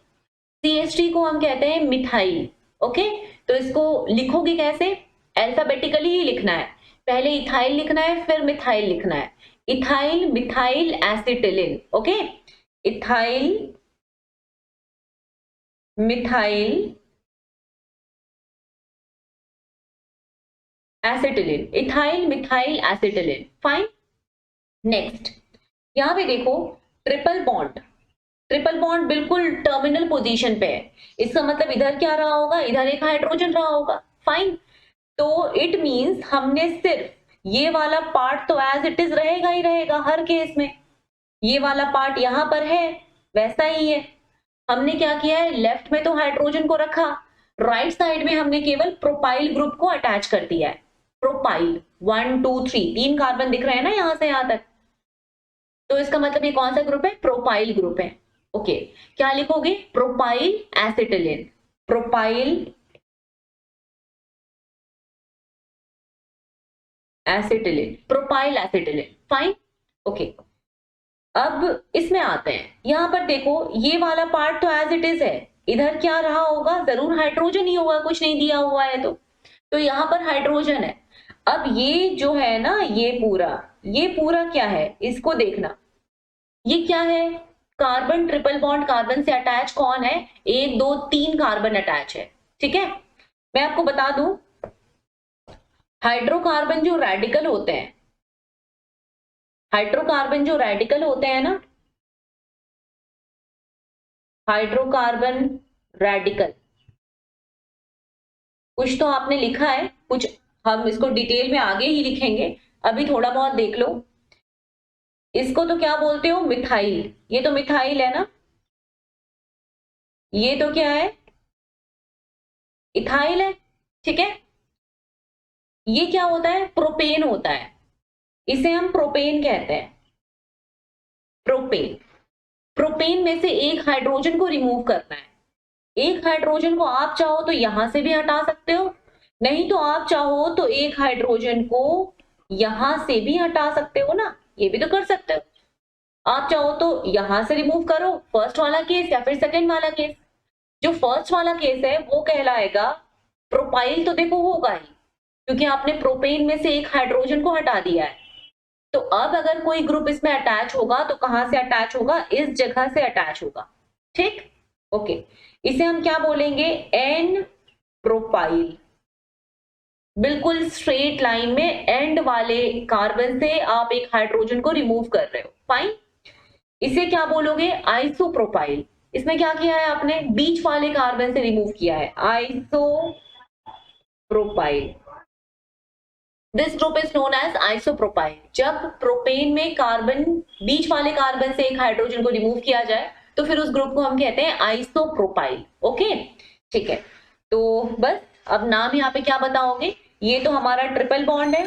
CH3 को हम कहते हैं मिथाइल, ओके। तो इसको लिखोगे कैसे? अल्फाबेटिकली ही लिखना है, पहले इथाइल लिखना है, फिर मिथाइल लिखना है। Ethyl methyl acetylene, okay, ethyl methyl acetylene, ethyl methyl acetylene, fine. Next यहां पे देखो, ट्रिपल बॉन्ड, ट्रिपल बॉन्ड बिल्कुल टर्मिनल पोजीशन पे है, इसका मतलब इधर क्या रहा होगा? इधर एक हाइड्रोजन रहा होगा, फाइन। तो इट मींस हमने सिर्फ ये वाला पार्ट तो एज इट इज रहेगा ही रहेगा हर केस में, ये वाला पार्ट यहां पर है वैसा ही है। हमने क्या किया है? लेफ्ट में तो हाइड्रोजन को रखा, राइट साइड में हमने केवल प्रोपाइल ग्रुप को अटैच कर दिया है। प्रोपाइल 1 2 3, 3 कार्बन दिख रहे हैं ना यहां से यहां तक, तो इसका मतलब ये कौन सा ग्रुप है? प्रोपाइल ग्रुप है, ओके। क्या लिखोगे? Propyl acetylene, propyl acetylene, propyl acetylene, fine, okay. अब इसमें आते हैं, यहां पर देखो, ये वाला पार्ट तो एज इट इज है, इधर क्या रहा होगा? जरूर हाइड्रोजन ही होगा, कुछ नहीं दिया हुआ है तो यहां पर हाइड्रोजन है। अब ये जो है ना, ये पूरा क्या है? इसको देखना, ये क्या है? कार्बन ट्रिपल बॉन्ड, कार्बन से अटैच कौन है? 1 2 3 कार्बन अटैच है, ठीक है। मैं आपको बता दूं, हाइड्रोकार्बन जो रेडिकल होते हैं, हाइड्रोकार्बन जो रेडिकल होते हैं ना, हाइड्रोकार्बन रेडिकल, कुछ तो आपने लिखा है, कुछ हम इसको डिटेल में आगे ही लिखेंगे, अभी थोड़ा बहुत देख लो। इसको तो क्या बोलते हो? मिथाइल, ये तो मिथाइल है ना, ये तो क्या है? इथाइल है, ठीक है। ये क्या होता है? प्रोपेन होता है, इसे हम प्रोपेन कहते हैं, प्रोपेन। प्रोपेन में से एक हाइड्रोजन को रिमूव करना है, एक हाइड्रोजन को आप चाहो तो यहां से भी हटा सकते हो, नहीं तो आप चाहो तो एक हाइड्रोजन को यहां से भी हटा सकते हो ना, ये भी तो कर सकते हो। आप चाहो तो यहां से रिमूव करो, फर्स्ट वाला केस या फिर सेकंड वाला केस। जो फर्स्ट वाला केस है वो कहलाएगा प्रोपाइल, तो देखो होगा ही क्योंकि आपने प्रोपेन में से एक हाइड्रोजन को हटा दिया है। तो अब अगर कोई ग्रुप इसमें अटैच होगा तो कहां से अटैच होगा, इस जगह से अटैच होगा। ठीक, ओके। इसे हम क्या बोलेंगे, एन प्रोपाइल। बिल्कुल स्ट्रेट लाइन में एंड वाले कार्बन से आप एक हाइड्रोजन को रिमूव कर रहे हो, फाइन। इसे क्या बोलोगे, आइसोप्रोपाइल। इसमें क्या किया है आपने, बीच वाले कार्बन से रिमूव किया है, isopropyl. This group is known as isopropyl. जब प्रोपेन में कार्बन, बीच वाले कार्बन से एक हाइड्रोजन को रिमूव किया जाए तो फिर उस ग्रुप को हम कहते हैं आइसोप्रोपाइल। ओके, ठीक है। तो बस अब नाम यहाँ पे क्या बताओगे, ये तो हमारा ट्रिपल बॉन्ड है।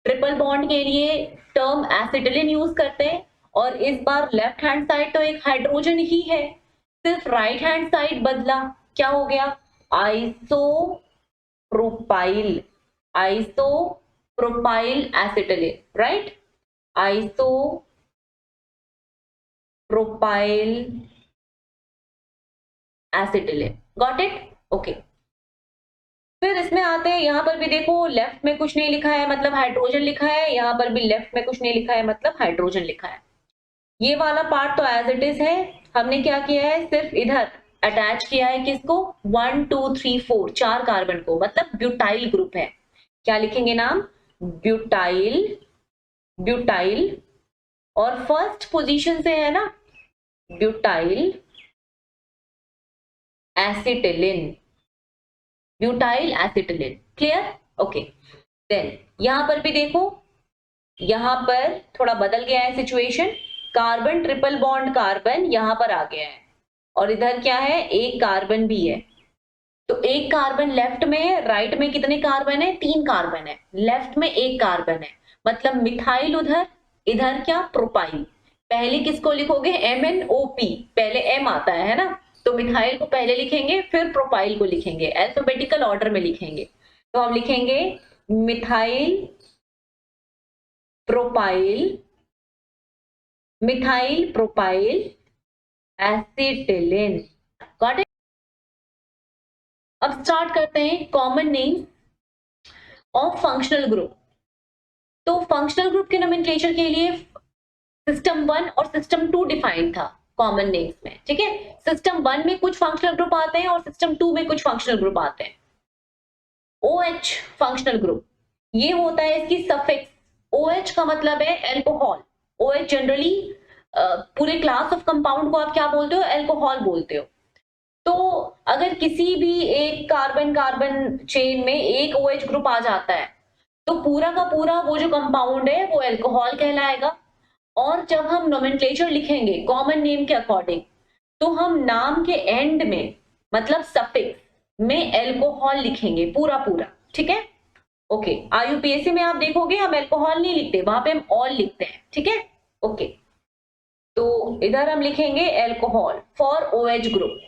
ट्रिपल बॉन्ड के लिए टर्म एसिटिलिन यूज करते हैं, और इस बार लेफ्ट हैंड साइड तो एक हाइड्रोजन ही है, सिर्फ राइट हैंड साइड बदला, क्या हो गया, isopropyl. Isopropyl acetylene, right, isopropyl acetylene, got it, okay. फिर इसमें आते हैं, यहां पर भी देखो लेफ्ट में कुछ नहीं लिखा है मतलब हाइड्रोजन लिखा है, यहां पर भी लेफ्ट में कुछ नहीं लिखा है मतलब हाइड्रोजन लिखा है। ये वाला पार्ट तो एज इट इज है। हमने क्या किया है, सिर्फ इधर अटैच किया है किसको, 1 2 3 4 4 कार्बन को, मतलब ब्यूटाइल ग्रुप है। क्या लिखेंगे नाम, ब्यूटाइल। ब्यूटाइल, और फर्स्ट पोजीशन से है ना butyl acetylene. Butyl acetylene, clear, okay. Then यहां पर भी देखो, यहां पर थोड़ा बदल गया है situation, carbon triple bond carbon यहां पर आ गया है, और इधर क्या है, एक कार्बन भी है। तो एक कार्बन लेफ्ट में है, राइट में कितने कार्बन है, 3 कार्बन है, लेफ्ट में एक कार्बन है, मतलब मिथाइल उधर, इधर क्या, प्रोपाइल। पहले किसको लिखोगे, MnO_P, पहले M आता है ना, तो मिथाइल को पहले लिखेंगे फिर प्रोपाइल को लिखेंगे, अल्फाबेटिकल ऑर्डर में लिखेंगे। तो हम लिखेंगे methyl propyl, methyl propyl acetylene, got it. अब स्टार्ट करते हैं common name of functional group. तो फंक्शनल ग्रुप के नोमेनक्लेचर के लिए सिस्टम 1 और सिस्टम 2 डिफाइंड था कॉमन नेम्स में, ठीक है। सिस्टम 1 में कुछ फंक्शनल ग्रुप आते हैं और सिस्टम 2 में कुछ फंक्शनल ग्रुप आते हैं। OH फंक्शनल ग्रुप, ये होता है इसकी सफिक्स। OH का मतलब है एल्कोहल। OH जनरली पूरे क्लास ऑफ कंपाउंड को आप क्या बोलते हो, एल्कोहल बोलते हो। तो अगर किसी भी एक कार्बन कार्बन चेन में एक OH ग्रुप आ जाता है तो पूरा का पूरा वो जो कंपाउंड है वो एल्कोहल कहलाएगा। और जब हम नोमेनक्लेचर लिखेंगे कॉमन नेम के अकॉर्डिंग, तो हम नाम के एंड में मतलब सफिक्स में एल्कोहल लिखेंगे पूरा पूरा, ठीक है, ओके। IUPAC में आप देखोगे हम एल्कोहल नहीं लिखते, वहां पे हम ऑल लिखते हैं, ठीक है, ओके। तो इधर हम लिखेंगे एल्कोहल फॉर OH ग्रुप।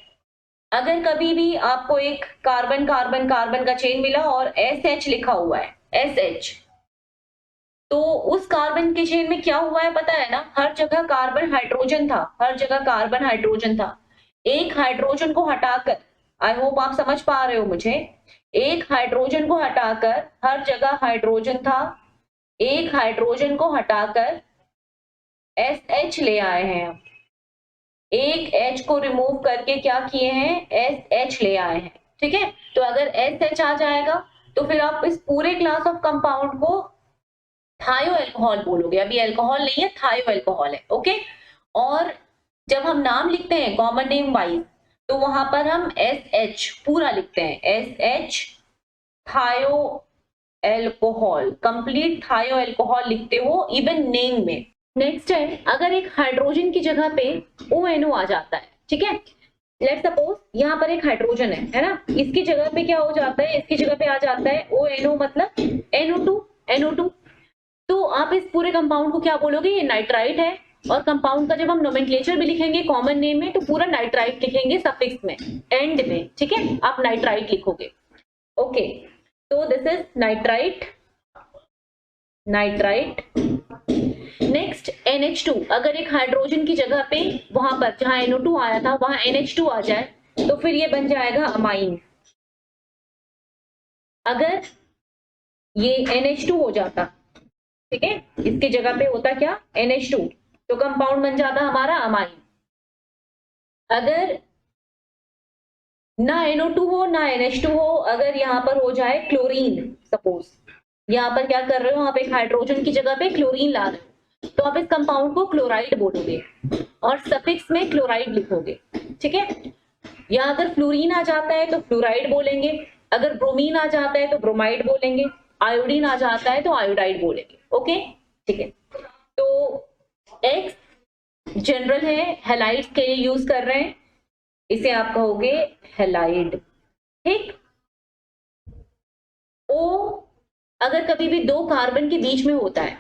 अगर कभी भी आपको एक कार्बन कार्बन कार्बन का चेन मिला और SH लिखा हुआ है, SH, तो उस कार्बन के चेन में क्या हुआ है पता है ना, हर जगह कार्बन हाइड्रोजन था, हर जगह कार्बन हाइड्रोजन था। एक हाइड्रोजन को हटाकर, आई होप आप समझ पा रहे हो मुझे, एक हाइड्रोजन को हटाकर हर जगह हाइड्रोजन था, एक हाइड्रोजन को हटाकर SH ले आए हैं हम, एक H को रिमूव करके क्या किए हैं, SH ले आए हैं, ठीक है। तो अगर SH आ जाएगा तो फिर आप इस पूरे क्लास ऑफ कंपाउंड को थायो एल्कोहल बोलोगे। अभी एल्कोहल नहीं है, थायो एल्कोहल है, ओके। और जब हम नाम लिखते हैं कॉमन नेम वाइज, तो वहां पर हम SH पूरा लिखते हैं, SH थायो एल्कोहल, कंप्लीट थायो एल्कोहल लिखते हो इवन नेम में। नेक्स्ट है, अगर एक हाइड्रोजन की जगह पे ONO आ जाता है, ठीक है, लेट सपोज यहाँ पर एक हाइड्रोजन है ना, इसकी जगह पे क्या हो जाता है, इसकी जगह पे आ जाता है ONO मतलब NO2। तो आप इस पूरे कंपाउंड को क्या बोलोगे, ये नाइट्राइट है। और कंपाउंड का जब हम नोमेनक्लेचर भी लिखेंगे कॉमन नेम में तो पूरा नाइट्राइट लिखेंगे सफिक्स में, एंड में, ठीक है, आप नाइट्राइट लिखोगे, ओके। तो this is nitrite, nitrite. Next NH2, अगर एक हाइड्रोजन की जगह पे वहां पर जहां NO2 आया था वहां NH2 आ जाए तो फिर ये बन जाएगा अमाइन। अगर ये NH2 हो जाता, ठीक है, इसकी जगह पे होता क्या NH2, तो कंपाउंड बन जाता हमारा अमाइन। अगर ना NO2 हो ना NH2 हो, अगर यहाँ पर हो जाए क्लोरीन, सपोज यहाँ पर क्या कर रहे हो, आप एक हाइड्रोजन की जगह पे क्लोरीन ला रहे हो, तो आप इस कंपाउंड को क्लोराइड बोलोगे और सफिक्स में क्लोराइड लिखोगे, ठीक है। यहाँ अगर फ्लोरीन आ जाता है तो फ्लोराइड बोलेंगे, अगर ब्रोमीन आ जाता है तो ब्रोमाइड बोलेंगे, आयोडीन आ जाता है तो आयोडाइड बोलेंगे। ओके, ठीक है। तो एक्स जनरल है, हैलाइड्स के लिए यूज कर रहे हैं, इसे आप कहोगे हैलाइड, ठीक। ओ अगर कभी भी दो कार्बन के बीच में होता है,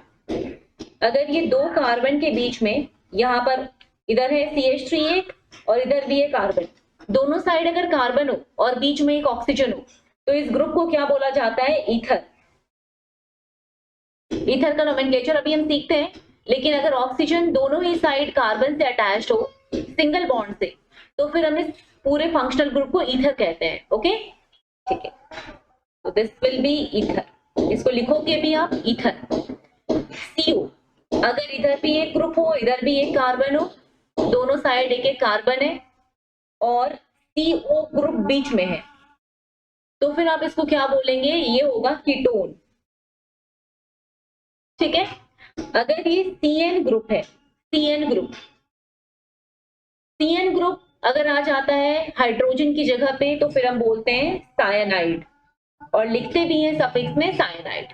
अगर ये दो कार्बन के बीच में, यहां पर इधर है CH3 एक और इधर भी है कार्बन, दोनों साइड अगर कार्बन हो और बीच में एक ऑक्सीजन हो, तो इस ग्रुप को क्या बोला जाता है, ईथर। ईथर का नोमेनक्लेचर अभी हम सीखते हैं, लेकिन अगर ऑक्सीजन दोनों ही साइड कार्बन से अटैच्ड हो सिंगल बॉन्ड से, तो फिर हम इस पूरे फंक्शनल ग्रुप को ईथर कहते हैं। ओके, ठीक है। तो दिस विल बी ईथर, इसको लिखोगे भी आप ईथर। CO, अगर इधर भी एक ग्रुप हो इधर भी एक कार्बन हो, दोनों साइड एक एक कार्बन है और CO ग्रुप बीच में है, तो फिर आप इसको क्या बोलेंगे, ये होगा कीटोन, ठीक है। अगर ये CN ग्रुप है, CN ग्रुप, CN ग्रुप अगर आ जाता है हाइड्रोजन की जगह पे, तो फिर हम बोलते हैं साइनाइड और लिखते भी हैं सफिक्स में साइनाइड।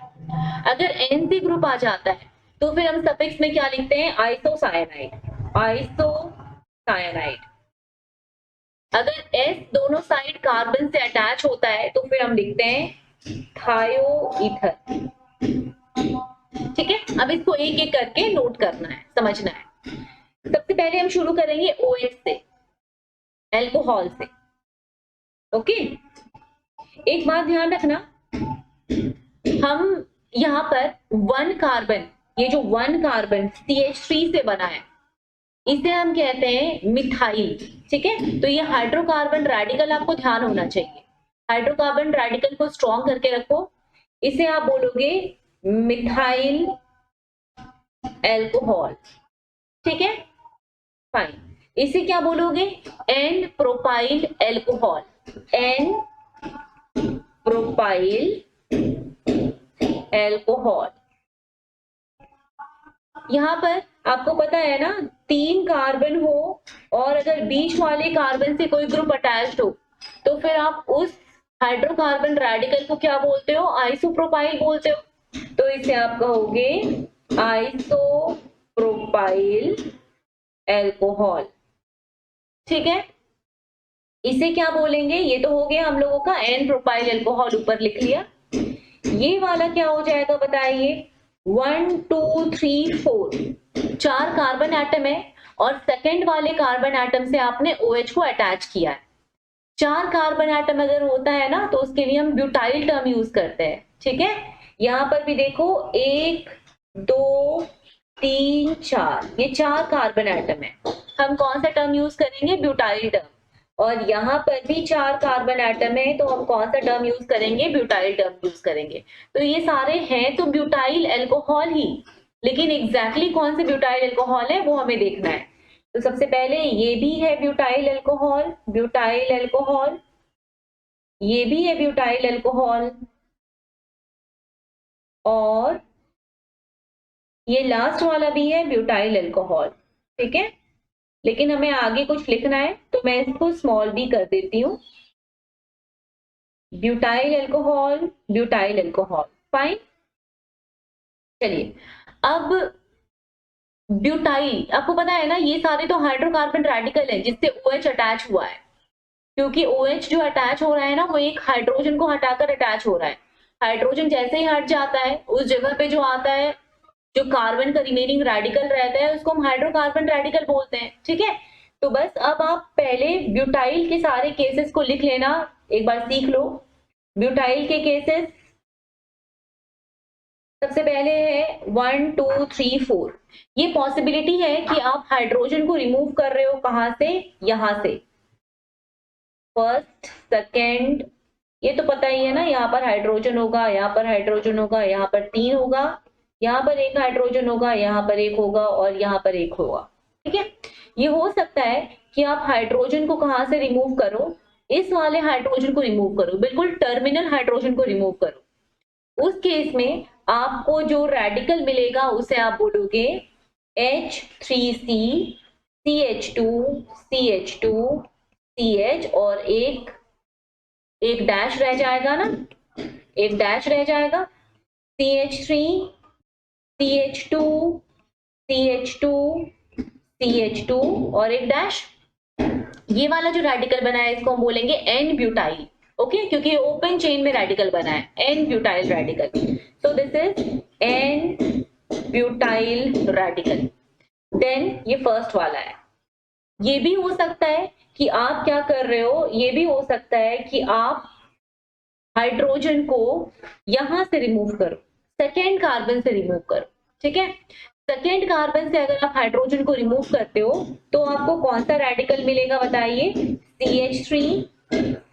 अगर NC ग्रुप आ जाता है तो फिर हम सफिक्स में क्या लिखते हैं, आइसोसाइनाइड, आइसोसाइनाइड। अगर S दोनों साइड कार्बन से अटैच होता है तो फिर हम लिखते हैं थायोईथर, ठीक है। अब इसको एक एक करके नोट करना है, समझना है। सबसे पहले हम शुरू करेंगे OH से, अल्कोहल से। ओके, एक बात ध्यान रखना, हम यहाँ पर वन कार्बन, ये जो वन कार्बन CH3 से बना है, इसे हम कहते हैं मिथाइल, ठीक है। तो ये हाइड्रोकार्बन रेडिकल आपको ध्यान होना चाहिए, हाइड्रोकार्बन रेडिकल को स्ट्रॉन्ग करके रखो, इसे आप बोलोगे मिथाइल अल्कोहल, ठीक है, फाइन। इसे क्या बोलोगे, n propyl alcohol, n propyl alcohol. यहां पर आपको पता है ना, 3 कार्बन हो और अगर बीच वाले कार्बन से कोई ग्रुप अटैच्ड हो, तो फिर आप उस हाइड्रोकार्बन रेडिकल को क्या बोलते हो, आइसोप्रोपाइल बोलते हो। तो इसे आप कहोगे आइसोप्रोपाइल अल्कोहल, ठीक है। इसे क्या बोलेंगे, ये तो हो गया हम लोगों का एन प्रोपाइल अल्कोहल, ऊपर लिख लिया। ये वाला क्या हो जाएगा बताइए, 1 2 3 4, 4 कार्बन एटम है और सेकंड वाले कार्बन एटम से आपने OH को अटैच किया है। 4 कार्बन एटम अगर होता है ना, तो उसके लिए हम ब्यूटाइल टर्म यूज करते हैं, ठीक है। यहां पर भी देखो 1 2 3 4, ये 4 कार्बन एटम है, हम कौन सा टर्म यूज करेंगे, ब्यूटाइल टर्म। और यहाँ पर भी 4 कार्बन एटम है, तो हम कौन सा टर्म यूज करेंगे, ब्यूटाइल टर्म यूज करेंगे। तो ये सारे हैं तो ब्यूटाइल अल्कोहल ही, लेकिन एग्जैक्टली कौन से ब्यूटाइल अल्कोहल है वो हमें देखना है। तो सबसे पहले ये भी है ब्यूटाइल अल्कोहल, ब्यूटाइल अल्कोहल, ये भी है ब्यूटाइल अल्कोहल, और ये लास्ट वाला भी है ब्यूटाइल अल्कोहल, ठीक है। लेकिन हमें आगे कुछ लिखना है तो मैं इसको स्मॉल b कर देती हूँ, butyl alcohol, butyl alcohol, fine. चलिए, अब ब्यूटाइल, आपको पता है ना, ये सारे तो हाइड्रोकार्बन रेडिकल है जिससे OH अटैच हुआ है, क्योंकि OH जो अटैच हो रहा है ना, वो एक हाइड्रोजन को हटाकर अटैच हो रहा है। हाइड्रोजन जैसे ही हट जाता है, उस जगह पे जो आता है, जो कार्बन का रिमेनिंग रेडिकल रहता है, उसको हम हाइड्रोकार्बन रेडिकल बोलते हैं, ठीक है। तो बस अब आप पहले ब्यूटाइल के सारे केसेस को लिख लेना, एक बार सीख लो। ब्यूटाइल के केसेस सबसे पहले है 1 2 3 4। ये पॉसिबिलिटी है कि आप हाइड्रोजन को रिमूव कर रहे हो कहां से, यहां से, फर्स्ट सेकेंड, ये तो पता ही है ना, यहाँ पर हाइड्रोजन होगा, यहाँ पर हाइड्रोजन होगा, यहाँ पर 3 होगा, यहाँ पर एक हाइड्रोजन होगा, यहाँ पर एक होगा और यहाँ पर एक होगा। ठीक है, ये हो सकता है कि आप हाइड्रोजन को कहां से रिमूव करो, इस वाले हाइड्रोजन को रिमूव करो, बिल्कुल टर्मिनल हाइड्रोजन को रिमूव करो। उस केस में आपको जो रेडिकल मिलेगा उसे आप बोलोगे H3C CH2 CH2 CH और एक डैश रह जाएगा ना, एक डैश रह जाएगा, CH3 CH2 CH2 CH2 और एक डैश। ये वाला जो रेडिकल बना है इसको हम बोलेंगे एन ब्यूटाइल। ओके, क्योंकि ये ओपन चेन में रेडिकल बना है, n butyl radical. So this is n butyl radical. Then ये फर्स्ट वाला है। ये भी हो सकता है कि आप क्या कर रहे हो, ये भी हो सकता है कि आप हाइड्रोजन को यहां से रिमूव करो, सेकेंड कार्बन से रिमूव करो। ठीक है, सेकेंड कार्बन से अगर आप हाइड्रोजन को रिमूव करते हो तो आपको कौन सा रेडिकल मिलेगा बताइए, CH3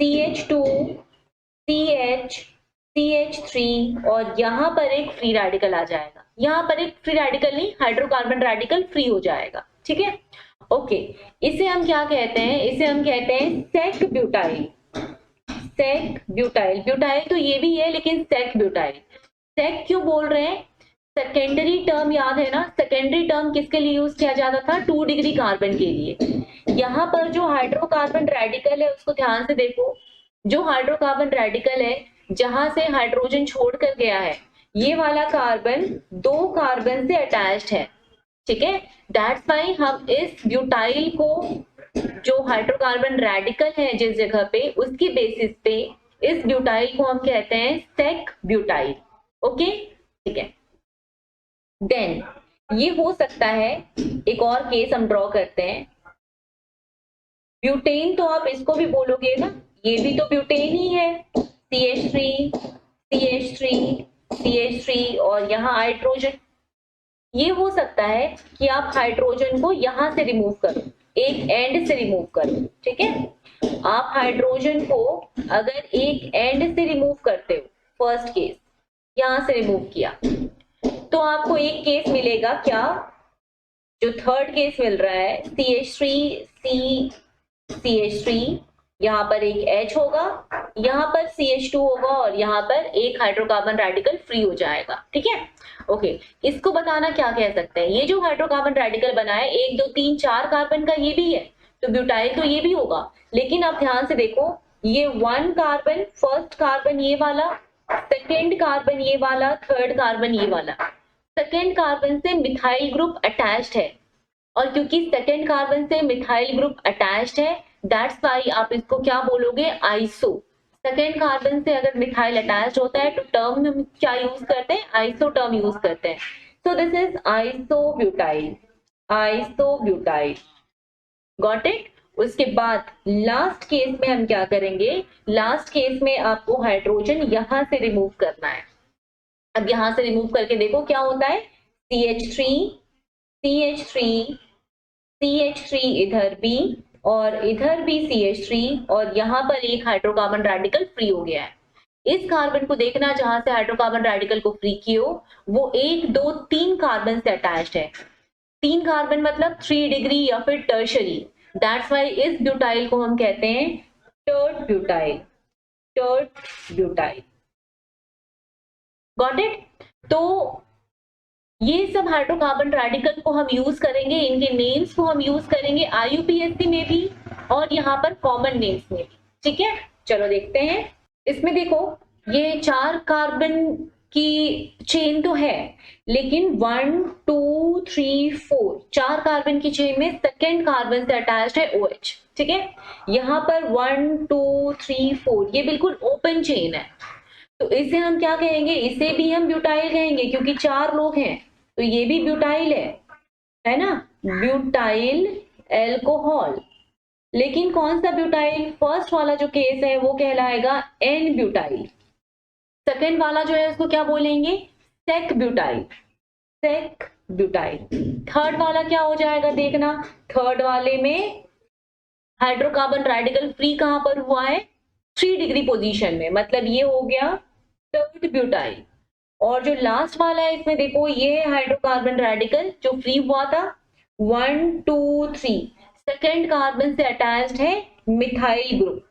CH2 CH CH3 और यहां पर एक फ्री रेडिकल आ जाएगा। यहां पर एक फ्री रेडिकल नहीं, हाइड्रोकार्बन रेडिकल फ्री हो जाएगा। ठीक है, ओके, इसे हम क्या कहते हैं, इसे हम कहते हैं sec butyl. Sec butyl, butyl तो ये भी है लेकिन सेक ब्यूटाइल। सेक क्यों बोल रहे हैं, सेकेंडरी टर्म याद है ना, सेकेंडरी टर्म किसके लिए यूज किया जाता था, 2 डिग्री कार्बन के लिए। यहाँ पर जो हाइड्रोकार्बन रेडिकल है उसको ध्यान से देखो, जो हाइड्रोकार्बन रेडिकल है जहां से हाइड्रोजन छोड़कर गया है, ये वाला कार्बन 2 कार्बन से अटैच्ड है। ठीक है, दैट्स वाई हम इस ब्यूटाइल को, जो हाइड्रोकार्बन रेडिकल है जिस जगह पे, उसकी बेसिस पे इस ब्यूटाइल को हम कहते हैं सेक ब्यूटाइल। ओके, ठीक है। देन ये हो सकता है, एक और केस हम ड्रॉ करते हैं, ब्यूटेन तो आप इसको भी बोलोगे ना, ये भी तो ब्यूटेन ही है, CH3 CH3 CH3 और यहाँ हाइड्रोजन। ये हो सकता है कि आप हाइड्रोजन को यहां से रिमूव करो, एक एंड से रिमूव करो। ठीक है, आप हाइड्रोजन को अगर एक एंड से रिमूव करते हो, फर्स्ट केस यहां से रिमूव किया, तो आपको एक केस मिलेगा क्या, जो थर्ड केस मिल रहा है CH3 CH3, यहाँ पर एक H होगा, यहाँ पर CH2 होगा और यहाँ पर एक हाइड्रोकार्बन रेडिकल फ्री हो जाएगा। ठीक है, ओके, इसको बताना क्या कह सकते हैं, ये जो हाइड्रोकार्बन रेडिकल बना है 1 2 3 4 कार्बन का ये भी है, तो ब्यूटाइल तो ये भी होगा। लेकिन आप ध्यान से देखो, ये 1 कार्बन, फर्स्ट कार्बन ये वाला, सेकेंड कार्बन ये वाला, थर्ड कार्बन ये वाला, सेकेंड कार्बन से मिथाइल ग्रुप अटैच्ड है, और क्योंकि सेकेंड कार्बन से मिथाइल ग्रुप अटैच्ड है, दैट्स वाई आप इसको क्या बोलोगे, आइसो। सेकेंड कार्बन से अगर मिथाइल अटैच्ड होता है तो टर्म हम क्या यूज करते हैं, आइसो टर्म यूज करते हैं। सो this is isobutyl, isobutyl, got it. उसके बाद लास्ट केस में हम क्या करेंगे, लास्ट केस में आपको हाइड्रोजन यहां से रिमूव करना है। अब यहां से रिमूव करके देखो क्या होता है, CH3 CH3 CH3 इधर भी और इधर भी CH3 और यहाँ पर एक हाइड्रोकार्बन रेडिकल फ्री हो गया है। इस कार्बन को देखना जहां से हाइड्रोकार्बन रेडिकल को फ्री किए हो, वो 1 2 3 कार्बन से अटैच्ड है। 3 कार्बन मतलब 3 डिग्री या फिर टर्शरी, दैट्स वाई इस ब्यूटाइल को हम कहते हैं टर्ड ब्यूटाइल, टर्ड ब्यूटाइल, गॉट इट। तो ये सब हाइड्रोकार्बन रेडिकल को हम यूज करेंगे, इनके नेम्स को हम यूज करेंगे IUPAC में भी और यहाँ पर कॉमन नेम्स में भी। ठीक है, चलो देखते हैं। इसमें देखो, ये 4 कार्बन की चेन तो है, लेकिन 1 2 3 4 4 कार्बन की चेन में सेकेंड कार्बन से अटैच्ड है OH। ठीक है, यहाँ पर 1 2 3 4 ये बिल्कुल ओपन चेन है, तो इसे हम क्या कहेंगे, इसे भी हम ब्यूटाइल कहेंगे क्योंकि 4 लोग हैं, तो ये भी ब्यूटाइल है ना, ब्यूटाइल एल्कोहल। लेकिन कौन सा ब्यूटाइल, फर्स्ट वाला जो केस है वो कहलाएगा एन ब्यूटाइल, सेकेंड वाला जो है उसको क्या बोलेंगे, sec butyl, sec butyl. Third वाला क्या हो जाएगा देखना, थर्ड वाले में हाइड्रोकार्बन रेडिकल फ्री कहां पर हुआ है, 3 डिग्री पोजीशन में, मतलब ये हो गया थर्ड ब्यूटाइल। और जो लास्ट वाला है इसमें देखो, ये है हाइड्रोकार्बन रेडिकल जो फ्री हुआ था 1 2 3, सेकेंड कार्बन से अटैच्ड है मिथाइल ग्रुप,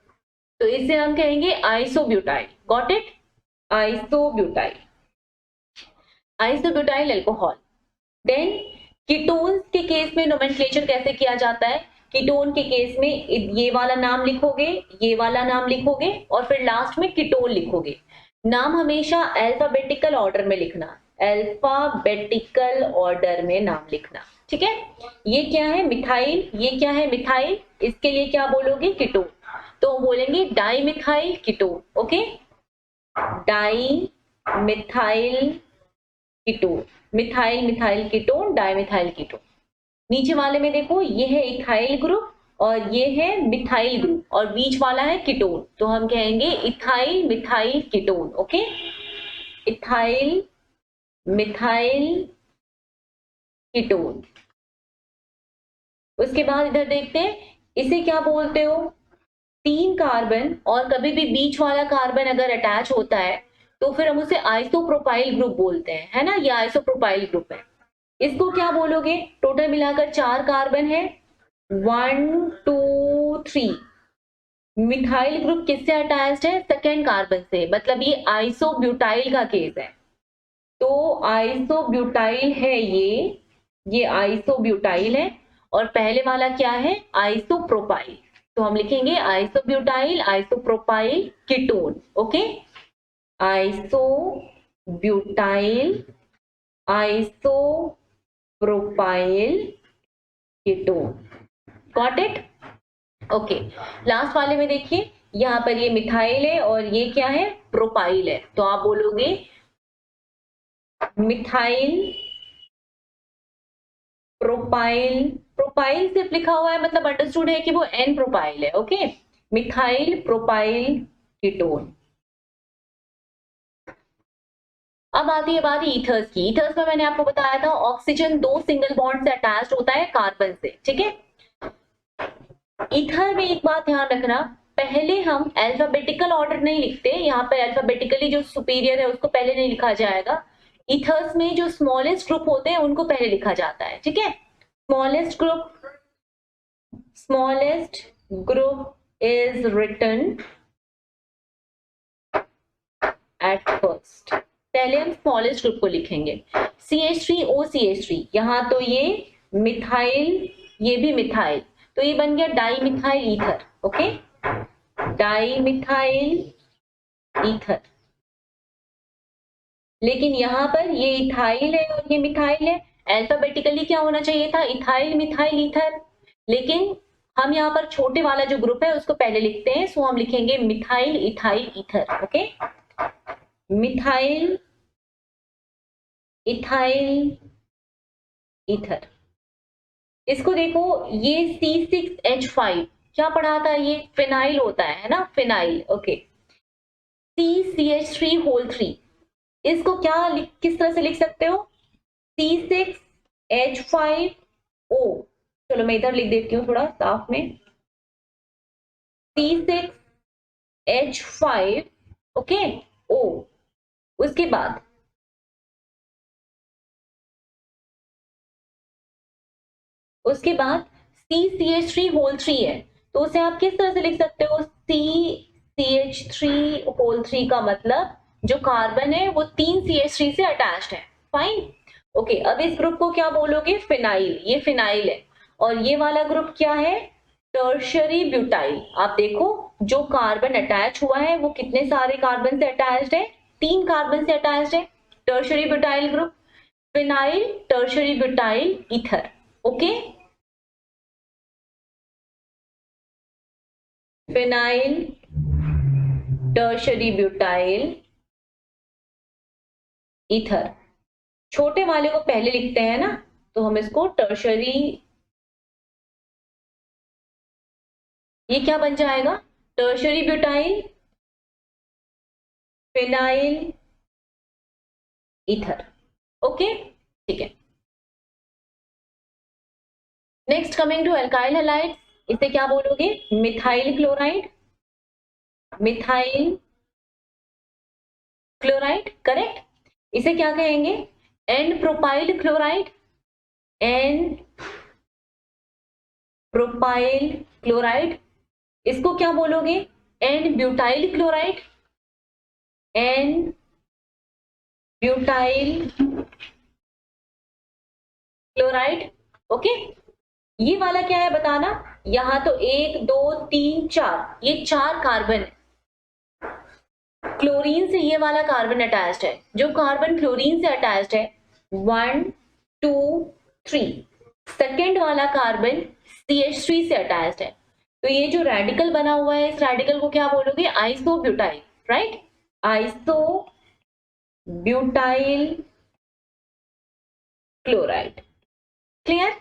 तो इसे हम कहेंगे isobutyl. Got it, isobutyl, isobutyl alcohol. Then ketones के केस में नोमेनक्लेचर कैसे किया जाता है, कीटोन के केस में ये वाला नाम लिखोगे, ये वाला नाम लिखोगे और फिर लास्ट में कीटोन लिखोगे। नाम हमेशा अल्फाबेटिकल ऑर्डर में लिखना, अल्फाबेटिकल ऑर्डर में नाम लिखना, ठीक है। ये क्या है मिथाइल, ये क्या है मिथाइल, इसके लिए क्या बोलोगे कीटोन, तो बोलेंगे di methyl ketone. Okay, di methyl ketone, methyl methyl ketone, dimethyl ketone. नीचे वाले में देखो, ये है इथाइल ग्रुप और ये है मिथाइल ग्रुप और बीच वाला है कीटोन, तो हम कहेंगे ethyl methyl ketone. Okay, ethyl methyl ketone. उसके बाद इधर देखते हैं, इसे क्या बोलते हो, 3 कार्बन और कभी भी बीच वाला कार्बन अगर अटैच होता है तो फिर हम उसे आइसोप्रोपाइल ग्रुप बोलते हैं, है ना, ये आइसोप्रोपाइल ग्रुप है। इसको क्या बोलोगे, टोटल मिलाकर 4 कार्बन है, 1 2 3, मिथाइल ग्रुप किससे अटैच्ड है, सेकेंड कार्बन से, मतलब ये आइसोब्यूटाइल का केस है, तो आइसोब्यूटाइल है ये आइसोब्यूटाइल है। और पहले वाला क्या है, आइसोप्रोपाइल, तो हम लिखेंगे isobutyl isopropyl ketone. Okay, isobutyl isopropyl ketone. Got it, okay. Last वाले में देखिए, यहां पर ये मिथाइल है और ये क्या है, प्रोपाइल है, तो आप बोलोगे मिथाइल प्रोपाइल, प्रोपाइल सिर्फ लिखा हुआ है मतलब अंडरस्टूड है कि वो एन प्रोपाइल है। Okay, methyl propyl ketone. अब आती है बात ईथर्स की। ईथर्स में मैंने आपको बताया था ऑक्सीजन 2 सिंगल बॉन्ड से अटैच्ड होता है कार्बन से, ठीक है। ईथर में एक बात ध्यान रखना, पहले हम अल्फाबेटिकल ऑर्डर नहीं लिखते, यहाँ पे अल्फाबेटिकली जो सुपीरियर है उसको पहले नहीं लिखा जाएगा। ईथर्स में जो स्मॉलेस्ट ग्रुप होते हैं उनको पहले लिखा जाता है, ठीक है। Smallest group is written at first, पहले हम स्मॉलेस्ट ग्रुप को लिखेंगे। CH3OCH3, यहाँ तो ये मिथाइल, ये भी मिथाइल, तो ये बन गया di methyl ether. Okay, di methyl ether. लेकिन यहाँ पर ये इथाइल है और ये मिथाइल है, अल्फाबेटिकली क्या होना चाहिए था, इथाइल मिथाइल ईथर, लेकिन हम यहाँ पर छोटे वाला जो ग्रुप है उसको पहले लिखते हैं, सो हम लिखेंगे methyl ethyl ether. Okay, methyl ethyl ether. इसको देखो, ये C6H5 क्या पढ़ा था, ये फिनाइल होता है ना, फिनाइल। ओके, CCH3 इसको क्या किस तरह से लिख सकते हो, C6H5O, चलो मैं इधर लिख देती हूँ थोड़ा साफ में, C6H5 ओके O, उसके बाद CCH3 है, तो उसे आप किस तरह से लिख सकते हो, CCH3 का मतलब जो कार्बन है वो 3 CH3 से अटैच्ड है। Fine, okay. अब इस ग्रुप को क्या बोलोगे, फिनाइल, ये फिनाइल है। और ये वाला ग्रुप क्या है, टर्शरी ब्यूटाइल। आप देखो जो कार्बन अटैच हुआ है वो कितने सारे कार्बन से अटैच्ड है, 3 कार्बन से अटैच्ड है, tertiary butyl group, phenyl tertiary butyl ether. Okay, phenyl tertiary butyl ether. छोटे वाले को पहले लिखते हैं ना, तो हम इसको टर्शरी, ये क्या बन जाएगा, tertiary butyl phenyl ether. Okay, ठीक है। Next coming to alkyl halides, इसे क्या बोलोगे? Methyl chloride, methyl chloride, correct. इसे क्या कहेंगे? N propyl chloride, n propyl chloride. इसको क्या बोलोगे? N butyl chloride, n butyl chloride. Okay, ये वाला क्या है बताना? यहां तो 1 2 3 4, ये 4 कार्बन, क्लोरीन से ये वाला कार्बन अटैच्ड है। जो कार्बन क्लोरीन से अटैच्ड है 1 2 3, सेकेंड वाला कार्बन CH3 से अटैच्ड है। तो ये जो रेडिकल बना हुआ है, इस रेडिकल को क्या बोलोगे? Isobutyl, right? Isobutyl chloride. Clear?